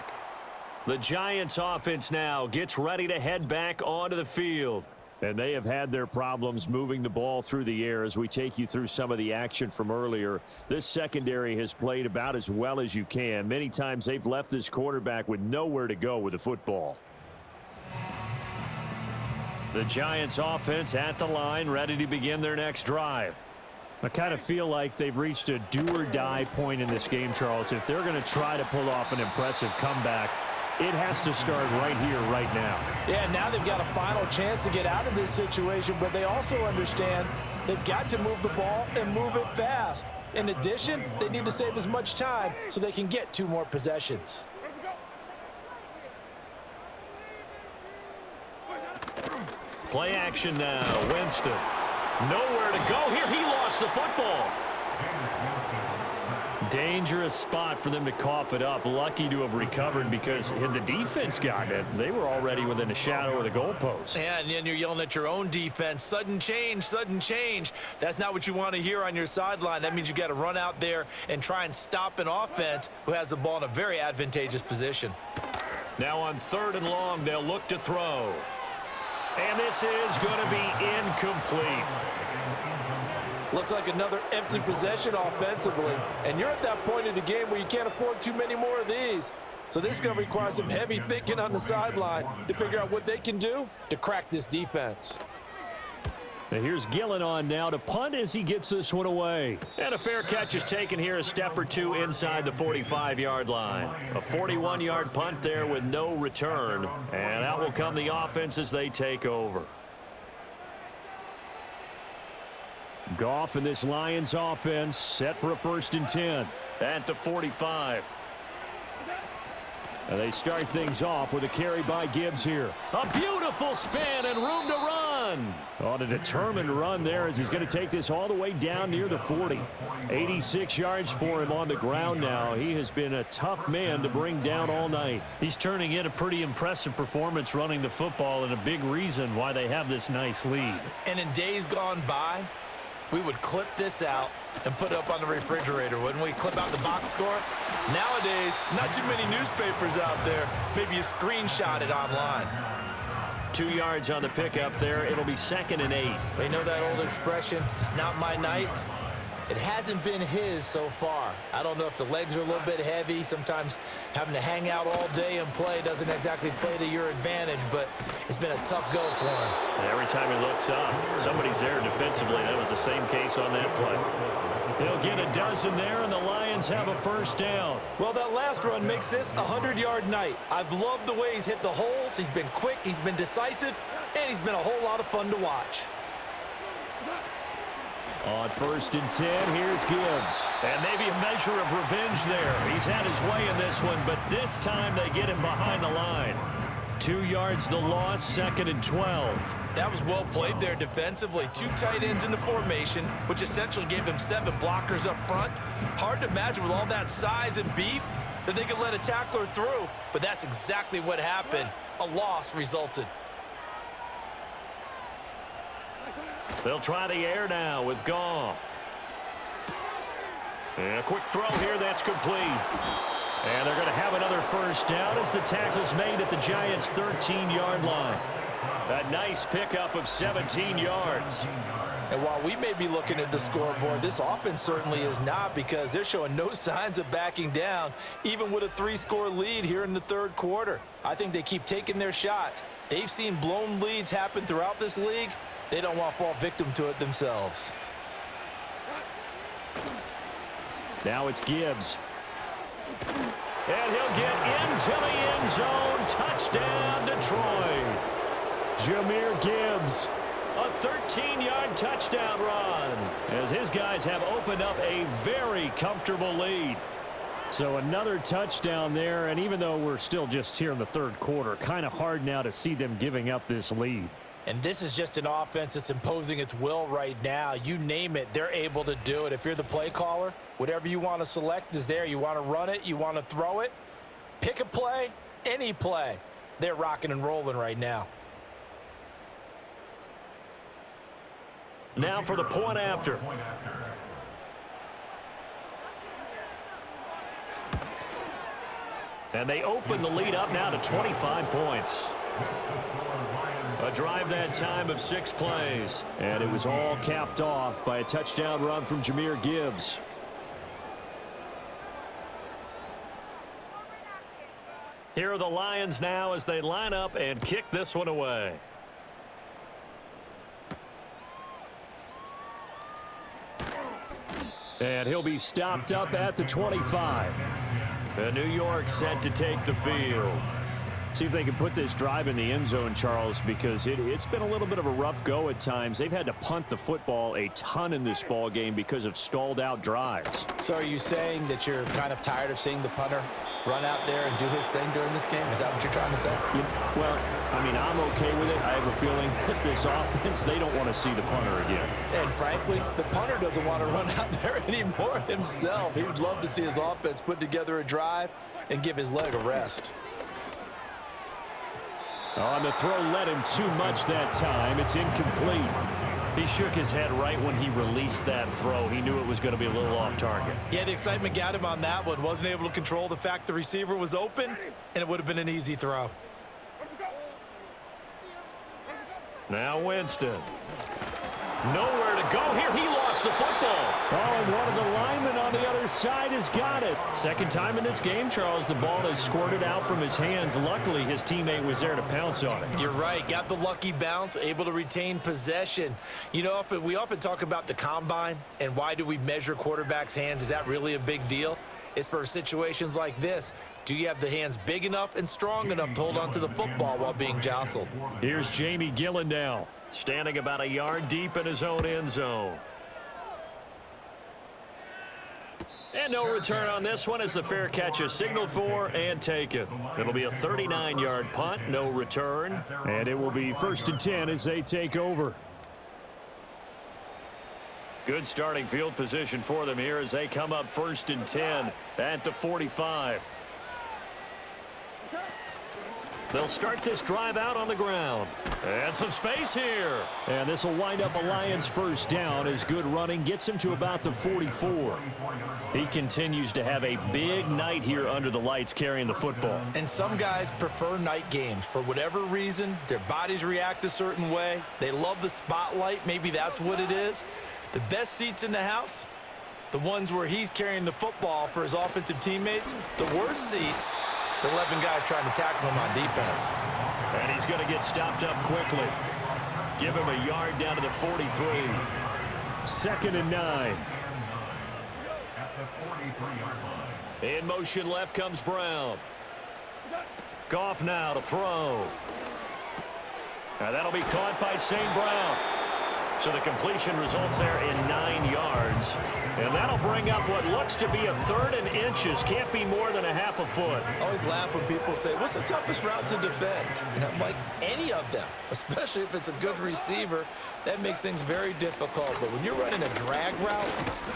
The Giants offense now gets ready to head back onto the field. And they have had their problems moving the ball through the air as we take you through some of the action from earlier. This secondary has played about as well as you can. Many times they've left this quarterback with nowhere to go with the football. The Giants offense at the line, ready to begin their next drive. I kind of feel like they've reached a do-or-die point in this game, Charles. If they're going to try to pull off an impressive comeback, it has to start right here, right now. Yeah, now they've got a final chance to get out of this situation, but they also understand they've got to move the ball and move it fast. In addition, they need to save as much time so they can get 2 more possessions. Play action now. Winston. Nowhere to go here. He lost the football. Dangerous spot for them to cough it up. Lucky to have recovered because had the defense gotten it, they were already within a shadow of the goalpost. Yeah, and then you're yelling at your own defense. Sudden change, sudden change. That's not what you want to hear on your sideline. That means you got to run out there and try and stop an offense who has the ball in a very advantageous position. Now on 3rd and long, they'll look to throw. And this is going to be incomplete. Looks like another empty possession offensively. And you're at that point in the game where you can't afford too many more of these. So this is going to require some heavy thinking on the sideline to figure out what they can do to crack this defense. And here's Gillen on now to punt as he gets this one away. And a fair catch is taken here, a step or 2 inside the 45-yard line. A 41-yard punt there with no return. And out will come the offense as they take over. Goff and this Lions offense set for a 1st and 10. At the 45. And they start things off with a carry by Gibbs here. A beautiful spin and room to run. On a determined run there as he's going to take this all the way down near the 40. 86 yards for him on the ground now. He has been a tough man to bring down all night. He's turning in a pretty impressive performance running the football and a big reason why they have this nice lead. And in days gone by, we would clip this out and put it up on the refrigerator, wouldn't we? Clip out the box score. Nowadays, not too many newspapers out there. Maybe you screenshot it online. 2 yards on the pickup there. It'll be 2nd and 8. They know that old expression, it's not my night. It hasn't been his so far. I don't know if the legs are a little bit heavy. Sometimes having to hang out all day and play doesn't exactly play to your advantage, but it's been a tough go for him. And every time he looks up, somebody's there defensively. That was the same case on that play. They'll get a dozen there, and the Lions have a 1st down. Well, that last run makes this a 100-yard night. I've loved the way he's hit the holes. He's been quick, he's been decisive, and he's been a whole lot of fun to watch. On 1st and 10, here's Gibbs. And maybe a measure of revenge there. He's had his way in this one, but this time they get him behind the line. 2 yards the loss, 2nd and 12. That was well played there defensively. 2 tight ends in the formation, which essentially gave them 7 blockers up front. Hard to imagine with all that size and beef that they could let a tackler through, but that's exactly what happened. A loss resulted. They'll try the air now with Goff. And a quick throw here, that's complete. And they're going to have another 1st down as the tackle's made at the Giants' 13-yard line. A nice pickup of 17 yards. And while we may be looking at the scoreboard, this offense certainly is not, because they're showing no signs of backing down, even with a 3-score lead here in the 3rd quarter. I think they keep taking their shots. They've seen blown leads happen throughout this league. They don't want to fall victim to it themselves. Now it's Gibbs. And he'll get into the end zone. Touchdown, Detroit. Jahmyr Gibbs. A 13-yard touchdown run as his guys have opened up a very comfortable lead. So another touchdown there, and even though we're still just here in the 3rd quarter, kind of hard now to see them giving up this lead. And this is just an offense that's imposing its will right now. You name it, they're able to do it. If you're the play caller, whatever you want to select is there. You want to run it, you want to throw it. Pick a play, any play. They're rocking and rolling right now. Now for the point after. And they open the lead up now to 25 points. A drive that time of 6 plays. And it was all capped off by a touchdown run from Jahmyr Gibbs. Here are the Lions now as they line up and kick this one away. And he'll be stopped up at the 25. And New York set to take the field. See if they can put this drive in the end zone, Charles, because it's been a little bit of a rough go at times. They've had to punt the football a ton in this ball game because of stalled out drives. So are you saying that you're kind of tired of seeing the punter run out there and do his thing during this game? Is that what you're trying to say? Well, I mean, I'm okay with it. I have a feeling that this offense, they don't want to see the punter again. And frankly, the punter doesn't want to run out there anymore himself. He would love to see his offense put together a drive and give his leg a rest. On the throw, led him too much that time. It's incomplete. He shook his head right when he released that throw. He knew it was going to be a little off target. Yeah, the excitement got him on that one. Wasn't able to control the fact the receiver was open, and it would have been an easy throw. Now Winston. Nowhere to go here. He lost the football. Oh, and one of the linemen on the other side has got it. Second time in this game, Charles, the ball has squirted out from his hands. Luckily, his teammate was there to pounce on it. You're right. Got the lucky bounce, able to retain possession. You know, we often talk about the combine and why do we measure quarterbacks' hands. Is that really a big deal? It's for situations like this. Do you have the hands big enough and strong enough to hold on to the football while being jostled? Here's Jamie Gillen now, standing about a yard deep in his own end zone. And no return on this one as the fair catch is signaled for and taken. It'll be a 39-yard punt, no return. And it will be 1st and 10 as they take over. Good starting field position for them here as they come up 1st and 10 at the 45. They'll start this drive out on the ground. And some space here. And this will wind up a Lions first down as good running gets him to about the 44. He continues to have a big night here under the lights carrying the football. And some guys prefer night games. For whatever reason, their bodies react a certain way. They love the spotlight. Maybe that's what it is. The best seats in the house, the ones where he's carrying the football for his offensive teammates. The worst seats, the 11 guys trying to tackle him on defense. And he's going to get stopped up quickly. Give him a yard down to the 43. 2nd and 9. In motion left comes Brown. Goff now to throw. Now that'll be caught by St. Brown. So the completion results there in 9 yards. And that'll bring up what looks to be a 3rd and inches. Can't be more than a half a foot. I always laugh when people say, what's the toughest route to defend? And I'm like, any of them, especially if it's a good receiver. That makes things very difficult. But when you're running a drag route,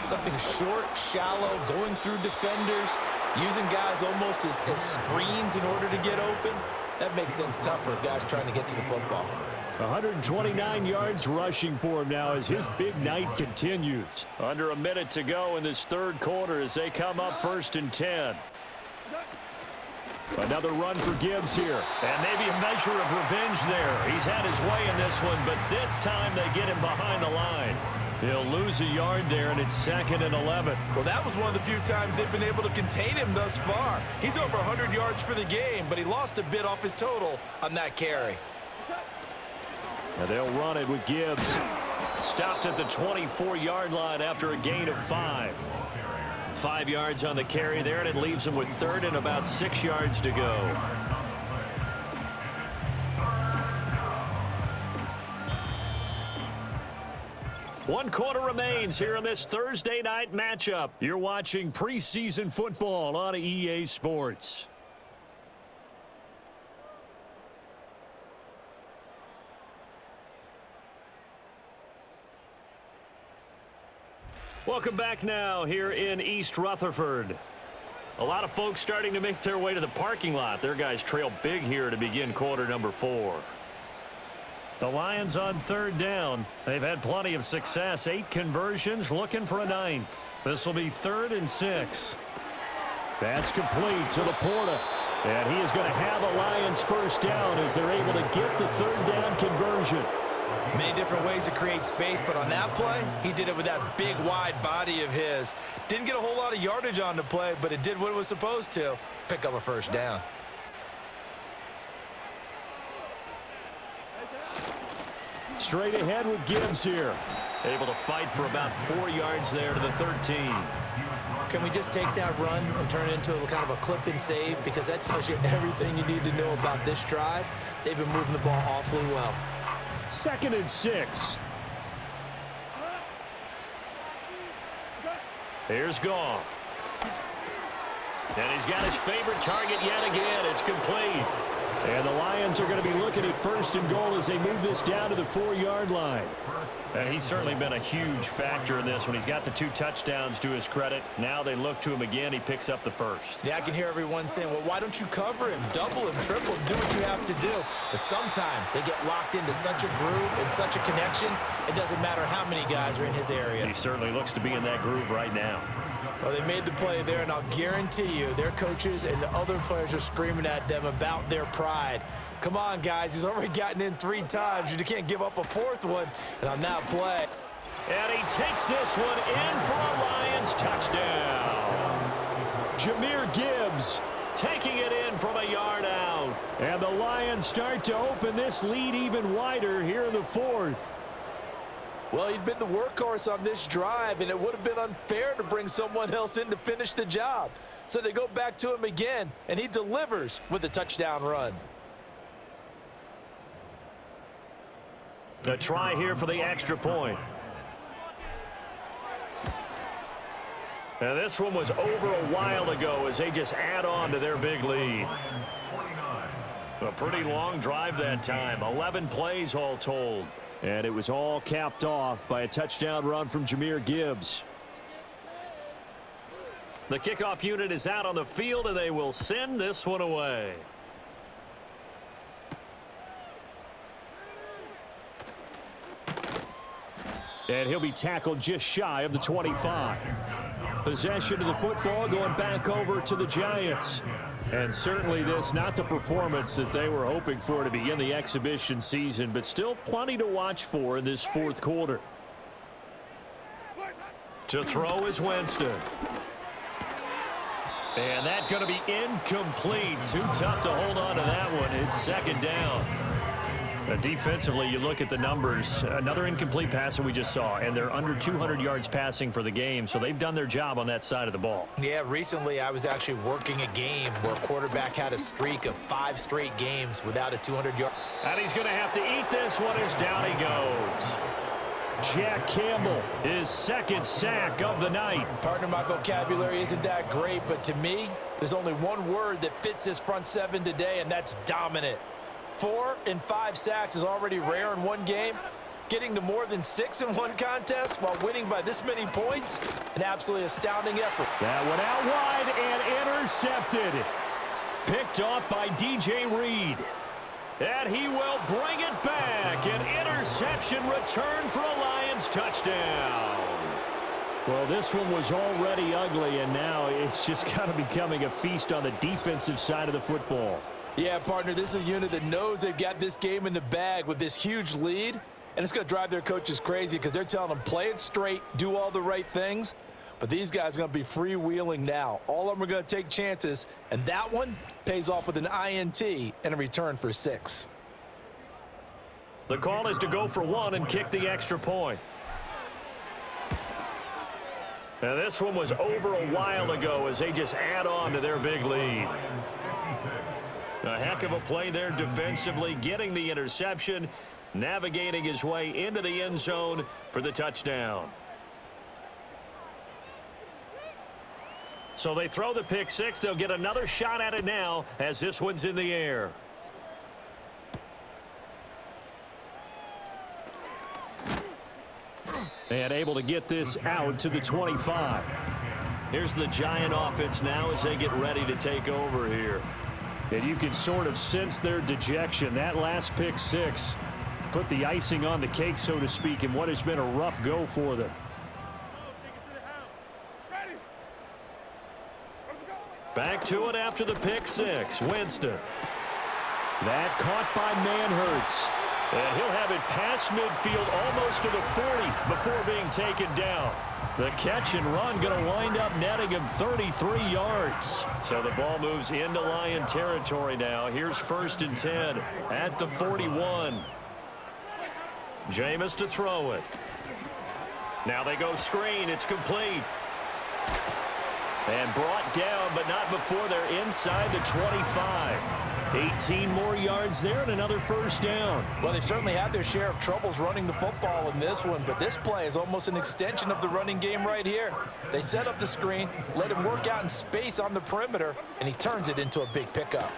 something short, shallow, going through defenders, using guys almost as screens in order to get open, that makes things tougher, guys trying to get to the football. 129 yards rushing for him now as his big night continues. Under a minute to go in this 3rd quarter as they come up 1st and 10. Another run for Gibbs here. And maybe a measure of revenge there. He's had his way in this one, but this time they get him behind the line. He'll lose a yard there, and it's 2nd and 11. Well, that was one of the few times they've been able to contain him thus far. He's over 100 yards for the game, but he lost a bit off his total on that carry. And they'll run it with Gibbs. Stopped at the 24-yard line after a gain of 5. 5 yards on the carry there, and it leaves him with 3rd and about 6 yards to go. One quarter remains here in this Thursday night matchup. You're watching preseason football on EA Sports. Welcome back now here in East Rutherford. A lot of folks starting to make their way to the parking lot. Their guys trail big here to begin quarter number 4. The Lions on 3rd down. They've had plenty of success. 8 conversions, looking for a 9th. This will be 3rd and 6. That's complete to Laporta. And he is going to have a Lions first down as they're able to get the 3rd down conversion. Many different ways to create space, but on that play, he did it with that big, wide body of his. Didn't get a whole lot of yardage on the play, but it did what it was supposed to. Pick up a first down. Straight ahead with Gibbs here. Able to fight for about 4 yards there to the 13. Can we just take that run and turn it into a kind of a clip and save? Because that tells you everything you need to know about this drive. They've been moving the ball awfully well. 2nd and 6. Here's Goff. And he's got his favorite target yet again. It's complete. And the Lions are going to be looking at 1st and goal as they move this down to the 4-yard line. And he's certainly been a huge factor in this when he's got the 2 touchdowns to his credit. Now they look to him again. He picks up the 1st. Yeah, I can hear everyone saying, well, why don't you cover him, double him, triple him, do what you have to do. But sometimes they get locked into such a groove and such a connection, it doesn't matter how many guys are in his area. He certainly looks to be in that groove right now. Well, they made the play there, and I'll guarantee you their coaches and the other players are screaming at them about their pride. Come on, guys. He's already gotten in 3 times. You can't give up a 4th one. And on that play. And he takes this one in for a Lions touchdown. Jahmyr Gibbs taking it in from a yard out. And the Lions start to open this lead even wider here in the 4th. Well, he'd been the workhorse on this drive, and it would have been unfair to bring someone else in to finish the job. So they go back to him again, and he delivers with a touchdown run. A try here for the extra point. And this one was over a while ago as they just add on to their big lead. A pretty long drive that time. 11 plays all told. And it was all capped off by a touchdown run from Jahmyr Gibbs. The kickoff unit is out on the field, and they will send this one away. And he'll be tackled just shy of the 25. Possession of the football going back over to the Giants. And certainly this not the performance that they were hoping for to begin the exhibition season, but still plenty to watch for in this fourth quarter. To throw is Winston. And that's going to be incomplete. Too tough to hold on to that one. It's second down. Defensively, you look at the numbers. Another incomplete pass that we just saw, and they're under 200 yards passing for the game, so they've done their job on that side of the ball. Yeah, recently I was actually working a game where a quarterback had a streak of 5 straight games without a 200-yard. And he's going to have to eat this one as down he goes. Jack Campbell, his second sack of the night. Partner, my vocabulary isn't that great, but to me, there's only one word that fits this front seven today, and that's dominant. 4 and 5 sacks is already rare in one game. Getting to more than 6 in one contest while winning by this many points, an absolutely astounding effort. That one out wide and intercepted. Picked off by DJ Reed. And he will bring it back. An interception return for a Lions touchdown. Well, this one was already ugly, and now it's just kind of becoming a feast on the defensive side of the football. Yeah, partner, this is a unit that knows they've got this game in the bag with this huge lead, and it's going to drive their coaches crazy because they're telling them play it straight, do all the right things. But these guys are going to be freewheeling now. All of them are going to take chances, and that one pays off with an INT and a return for 6. The call is to go for 1 and kick the extra point. Now this one was over a while ago as they just add on to their big lead. A heck of a play there defensively, getting the interception, navigating his way into the end zone for the touchdown. So they throw the pick 6. They'll get another shot at it now as this one's in the air. And able to get this out to the 25. Here's the Giant offense now as they get ready to take over here. And you can sort of sense their dejection. That last pick 6 put the icing on the cake, so to speak, in what has been a rough go for them. Back to it after the pick 6. Winston. That caught by Manhurts. And he'll have it past midfield almost to the 40 before being taken down. The catch and run going to wind up netting him 33 yards. So the ball moves into Lion territory now. Here's 1st and 10 at the 41. Jameis to throw it. Now they go screen. It's complete. And brought down, but not before they're inside the 25. 18 more yards there and another 1st down. Well, they certainly had their share of troubles running the football in this one, but this play is almost an extension of the running game right here. They set up the screen, let him work out in space on the perimeter, and he turns it into a big pickup.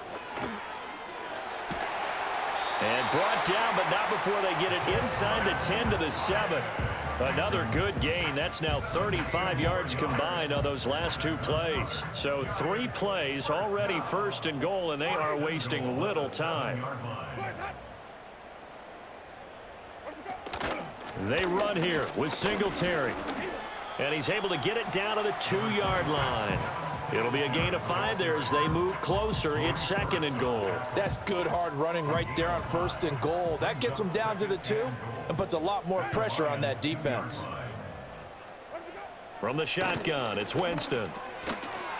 And brought down, but not before they get it inside the 10 to the 7. Another good gain. That's now 35 yards combined on those last 2 plays. So 3 plays already 1st and goal, and they are wasting little time. They run here with Singletary. And he's able to get it down to the 2-yard line. It'll be a gain of 5 there as they move closer. It's 2nd and goal. That's good hard running right there on 1st and goal. That gets them down to the 2 and puts a lot more pressure on that defense. From the shotgun, it's Winston.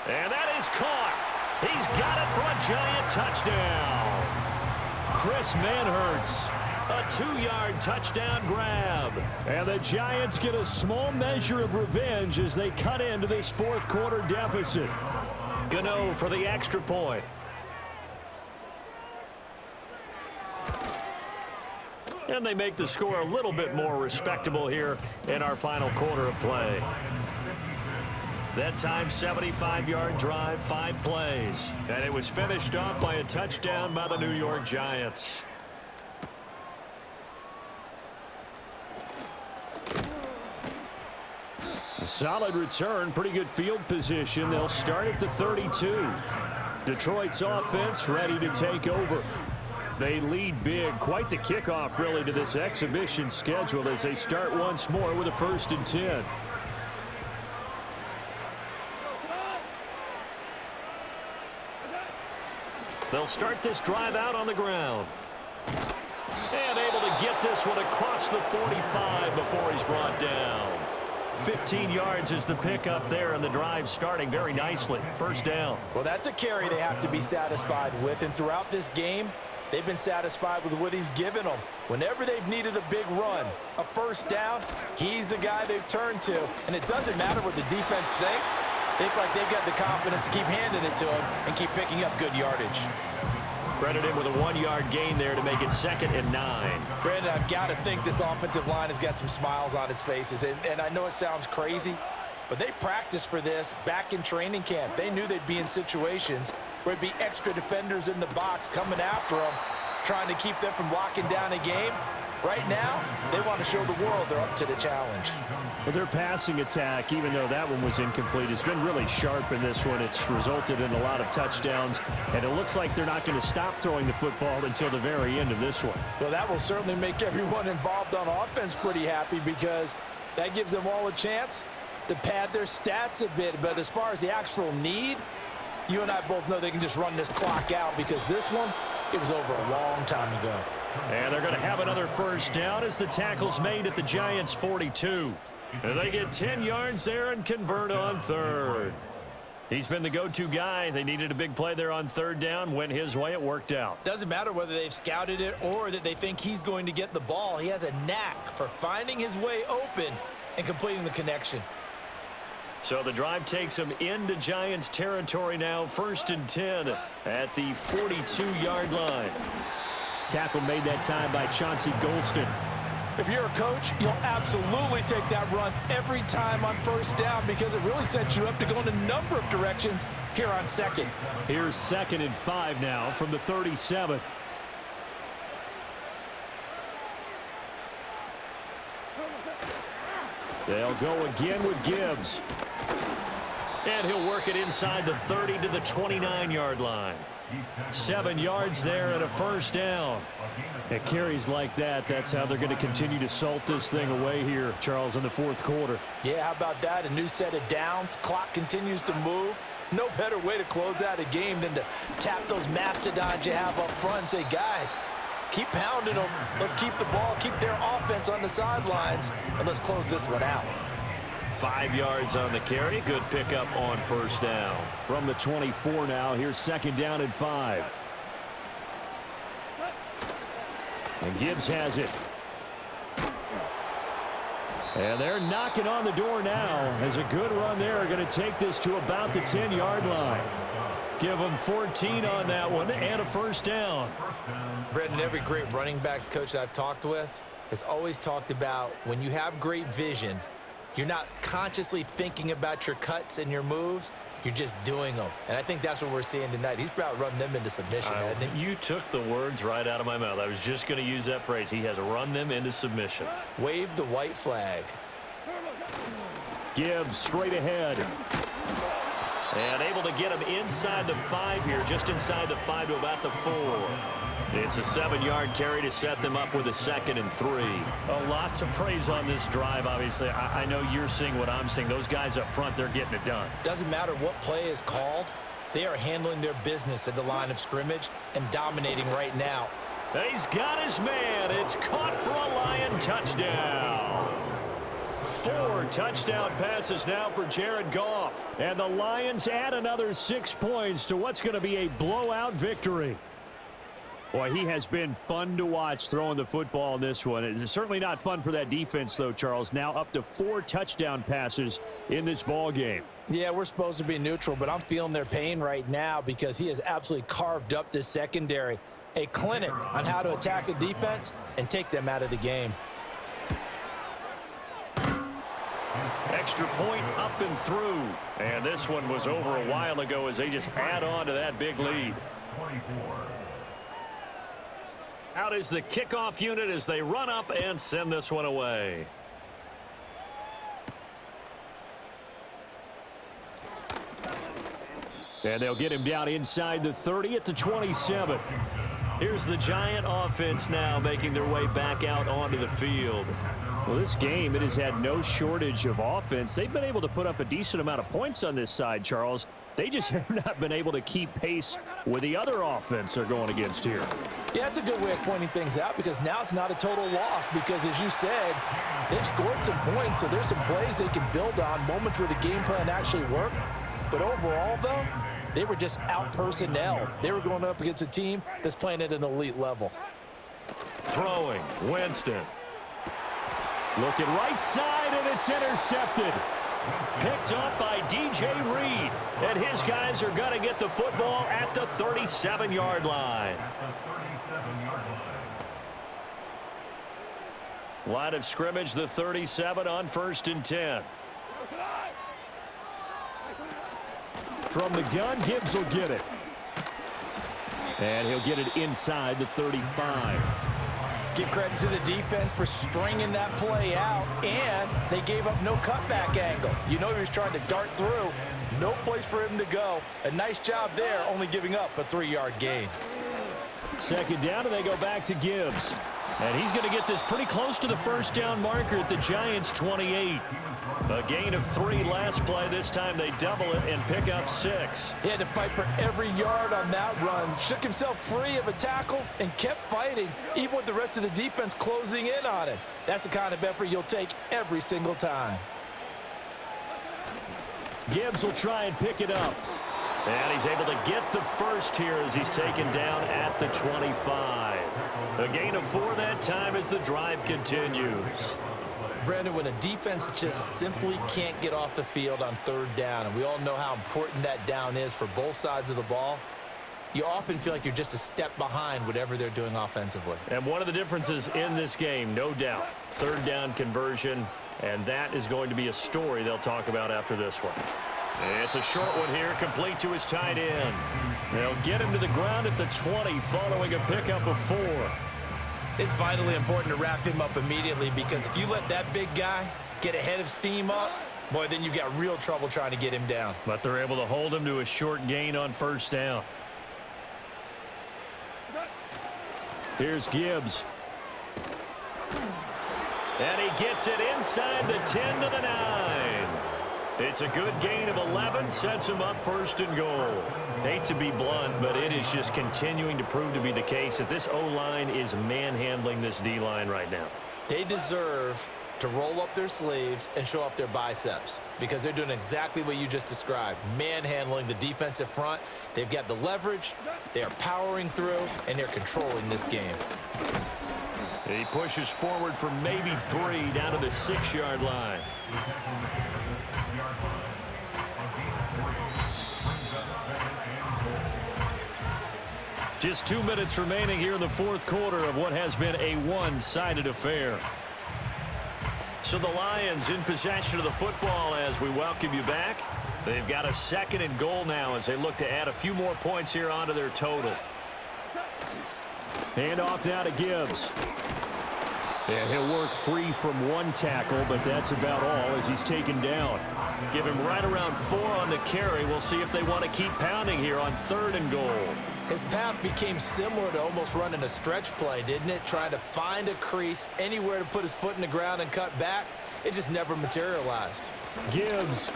And that is caught. He's got it for a Giant touchdown. Chris Manhurts. A 2-yard touchdown grab. And the Giants get a small measure of revenge as they cut into this 4th quarter deficit. Gano for the extra point. And they make the score a little bit more respectable here in our final quarter of play. That time, 75-yard drive, 5 plays. And it was finished off by a touchdown by the New York Giants. A solid return, pretty good field position. They'll start at the 32. Detroit's offense ready to take over. They lead big. Quite the kickoff, really, to this exhibition schedule as they start once more with a 1st and 10. They'll start this drive out on the ground. And able to get this one across the 45 before he's brought down. 15 yards is the pickup there, and the drive starting very nicely. 1st down. Well, that's a carry they have to be satisfied with, and throughout this game, they've been satisfied with what he's given them. Whenever they've needed a big run, a 1st down, he's the guy they've turned to. And it doesn't matter what the defense thinks. They feel like they've got the confidence to keep handing it to him and keep picking up good yardage. Credit him with a 1-yard gain there to make it 2nd and 9. Brandon, I've got to think this offensive line has got some smiles on its faces. And I know it sounds crazy, but they practiced for this back in training camp. They knew they'd be in situations where it'd be extra defenders in the box coming after them, trying to keep them from locking down a game. Right now, they want to show the world they're up to the challenge. But their passing attack, even though that one was incomplete, has been really sharp in this one. It's resulted in a lot of touchdowns, and it looks like they're not going to stop throwing the football until the very end of this one. Well, that will certainly make everyone involved on offense pretty happy because that gives them all a chance to pad their stats a bit. But as far as the actual need, you and I both know they can just run this clock out because this one, it was over a long time ago. And they're going to have another 1st down as the tackle's made at the Giants' 42. And they get 10 yards there and convert on 3rd. He's been the go-to guy. They needed a big play there on 3rd down. Went his way. It worked out. Doesn't matter whether they've scouted it or that they think he's going to get the ball. He has a knack for finding his way open and completing the connection. So the drive takes him into Giants territory now. 1st and 10 at the 42-yard line. Tackle made that time by Chauncey Golston. If you're a coach, you'll absolutely take that run every time on 1st down because it really sets you up to go in a number of directions here on 2nd. Here's 2nd and 5 now from the 37. They'll go again with Gibbs. And he'll work it inside the 30 to the 29-yard line. 7 yards there and a 1st down. At carries like that, that's how they're going to continue to salt this thing away here, Charles, in the 4th quarter. Yeah, how about that? A new set of downs. Clock continues to move. No better way to close out a game than to tap those mastodons you have up front and say, guys, keep pounding them. Let's keep the ball, keep their offense on the sidelines, and let's close this one out. 5 yards on the carry. Good pickup on 1st down. From the 24 now, here's 2nd down and 5. And Gibbs has it. And they're knocking on the door now as a good run there are going to take this to about the 10-yard line. Give them 14 on that one and a 1st down. Brendan, every great running backs coach that I've talked with has always talked about when you have great vision, you're not consciously thinking about your cuts and your moves. You're just doing them. And I think that's what we're seeing tonight. He's about run them into submission, hasn't he? You took the words right out of my mouth. I was just going to use that phrase. He has run them into submission. Wave the white flag. Gibbs straight ahead. And able to get him inside the 5 here, just inside the 5 to about the 4. It's a 7-yard carry to set them up with a 2nd and 3. A lot to praise on this drive, obviously. I know you're seeing what I'm seeing. Those guys up front, they're getting it done. Doesn't matter what play is called. They are handling their business at the line of scrimmage and dominating right now. He's got his man. It's caught for a Lion touchdown. 4 touchdown passes now for Jared Goff. And the Lions add another 6 points to what's going to be a blowout victory. Boy, he has been fun to watch throwing the football in this one. It's certainly not fun for that defense, though, Charles. Now up to 4 touchdown passes in this ball game. Yeah, we're supposed to be neutral, but I'm feeling their pain right now because he has absolutely carved up this secondary. A clinic on how to attack a defense and take them out of the game. Extra point up and through. And this one was over a while ago as they just add on to that big lead. 24. Out is the kickoff unit as they run up and send this one away. And they'll get him down inside the 30 at the 27. Here's the Giant offense now making their way back out onto the field. Well, this game, it has had no shortage of offense. They've been able to put up a decent amount of points on this side, Charles. They just have not been able to keep pace with the other offense they're going against here. Yeah, that's a good way of pointing things out because now it's not a total loss because, as you said, they've scored some points, so there's some plays they can build on, moments where the game plan actually worked. But overall, though, they were just out-personnel. They were going up against a team that's playing at an elite level. Throwing, Winston. Looking right side, and it's intercepted. Picked up by DJ Reed. And his guys are going to get the football at the 37-yard line. Line of scrimmage, the 37 on 1st and 10. From the gun, Gibbs will get it. And he'll get it inside the 35. Give credit to the defense for stringing that play out, and they gave up no cutback angle. You know he was trying to dart through. No place for him to go. A nice job there, only giving up a 3-yard gain. Second down, and they go back to Gibbs. And he's going to get this pretty close to the first down marker at the Giants' 28. A gain of 3 last play. This time they double it and pick up 6. He had to fight for every yard on that run. Shook himself free of a tackle and kept fighting, even with the rest of the defense closing in on him. That's the kind of effort you'll take every single time. Gibbs will try and pick it up. And he's able to get the first here as he's taken down at the 25. A gain of 4 that time as the drive continues. Brandon, when a defense just simply can't get off the field on 3rd down, and we all know how important that down is for both sides of the ball, you often feel like you're just a step behind whatever they're doing offensively. And one of the differences in this game, no doubt, 3rd down conversion, and that is going to be a story they'll talk about after this one. It's a short one here, complete to his tight end. They'll get him to the ground at the 20 following a pickup of 4. It's vitally important to wrap him up immediately because if you let that big guy get ahead of steam up, boy, then you've got real trouble trying to get him down. But they're able to hold him to a short gain on 1st down. Here's Gibbs. And he gets it inside the 10 to the 9. It's a good gain of 11, sets him up 1st and goal. Hate to be blunt, but it is just continuing to prove to be the case that this O-line is manhandling this D-line right now. They deserve to roll up their sleeves and show up their biceps because they're doing exactly what you just described, manhandling the defensive front. They've got the leverage, they are powering through, and they're controlling this game. He pushes forward for maybe 3 down to the 6-yard line. Just 2 minutes remaining here in the 4th quarter of what has been a one-sided affair. So the Lions in possession of the football as we welcome you back. They've got a 2nd and goal now as they look to add a few more points here onto their total. Hand off now to Gibbs. And he'll work free from 1 tackle, but that's about all as he's taken down. Give him right around 4 on the carry. We'll see if they want to keep pounding here on 3rd and goal. His path became similar to almost running a stretch play, didn't it? Trying to find a crease, anywhere to put his foot in the ground and cut back. It just never materialized. Gibbs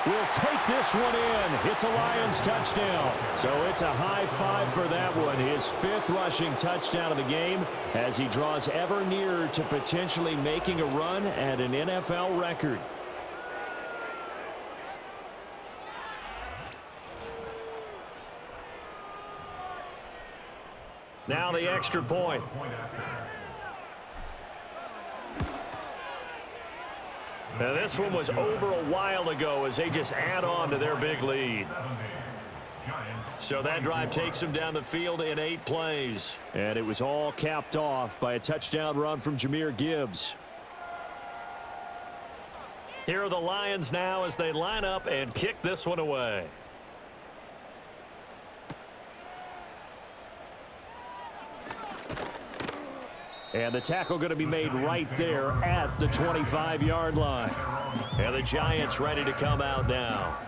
will take this one in. It's a Lions touchdown. So it's a high 5 for that one. His 5th rushing touchdown of the game as he draws ever nearer to potentially making a run at an NFL record. Now the extra point. Now this one was over a while ago as they just add on to their big lead. So that drive takes them down the field in 8 plays. And it was all capped off by a touchdown run from Jahmyr Gibbs. Here are the Lions now as they line up and kick this one away. And the tackle going to be made right there at the 25-yard line. And the Giants ready to come out now.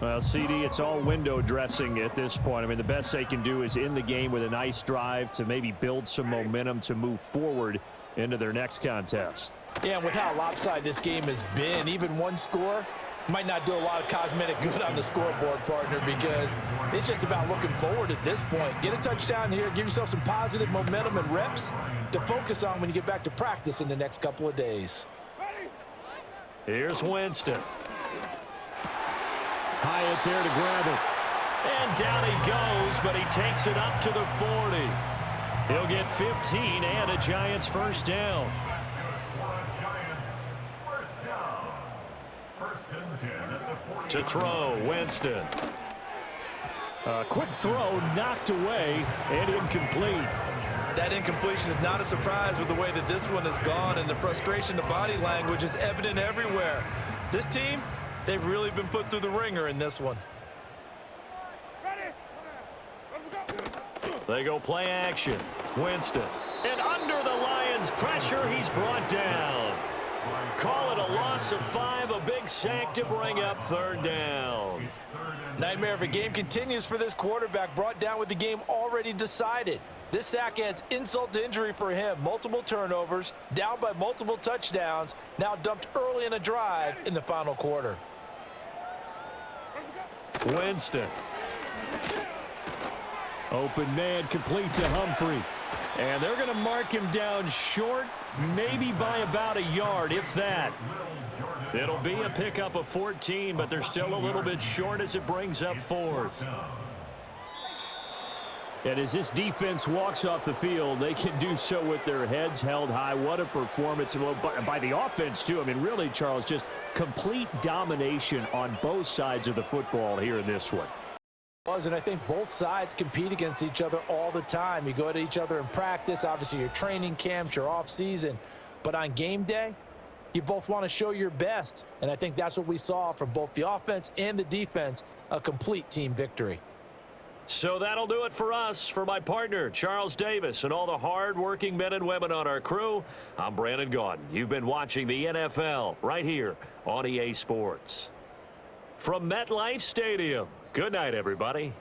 Well, CD, it's all window dressing at this point. I mean, the best they can do is in the game with a nice drive to maybe build some momentum to move forward into their next contest. Yeah, and with how lopsided this game has been, even one score might not do a lot of cosmetic good on the scoreboard, partner, because it's just about looking forward at this point. Get a touchdown here, give yourself some positive momentum and reps to focus on when you get back to practice in the next couple of days. Here's Winston. Hyatt there to grab it. And down he goes, but he takes it up to the 40. He'll get 15 and a Giants first down. To throw, Winston. A quick throw knocked away and incomplete. That incompletion is not a surprise with the way that this one has gone, and the frustration, the body language is evident everywhere. This team, they've really been put through the ringer in this one. They go play action. Winston. And under the Lions' pressure, he's brought down. Call it a loss of 5, a big sack to bring up third down. Nightmare of a game continues for this quarterback, brought down with the game already decided. This sack adds insult to injury for him. Multiple turnovers, down by multiple touchdowns, now dumped early in a drive in the final quarter. Winston. Open man complete to Humphrey. And they're going to mark him down short, maybe by about a yard, if that. It'll be a pickup of 14, but they're still a little bit short as it brings up fourth. And as this defense walks off the field, they can do so with their heads held high. What a performance by the offense, too. I mean, really, Charles, just complete domination on both sides of the football here in this one. And I think both sides compete against each other all the time. You go at each other in practice, obviously your training camps, your off season, but on game day, you both want to show your best. And I think that's what we saw from both the offense and the defense, a complete team victory. So that'll do it for us. For my partner, Charles Davis, and all the hard-working men and women on our crew, I'm Brandon Gaudin. You've been watching the NFL right here on EA Sports. From MetLife Stadium, good night, everybody.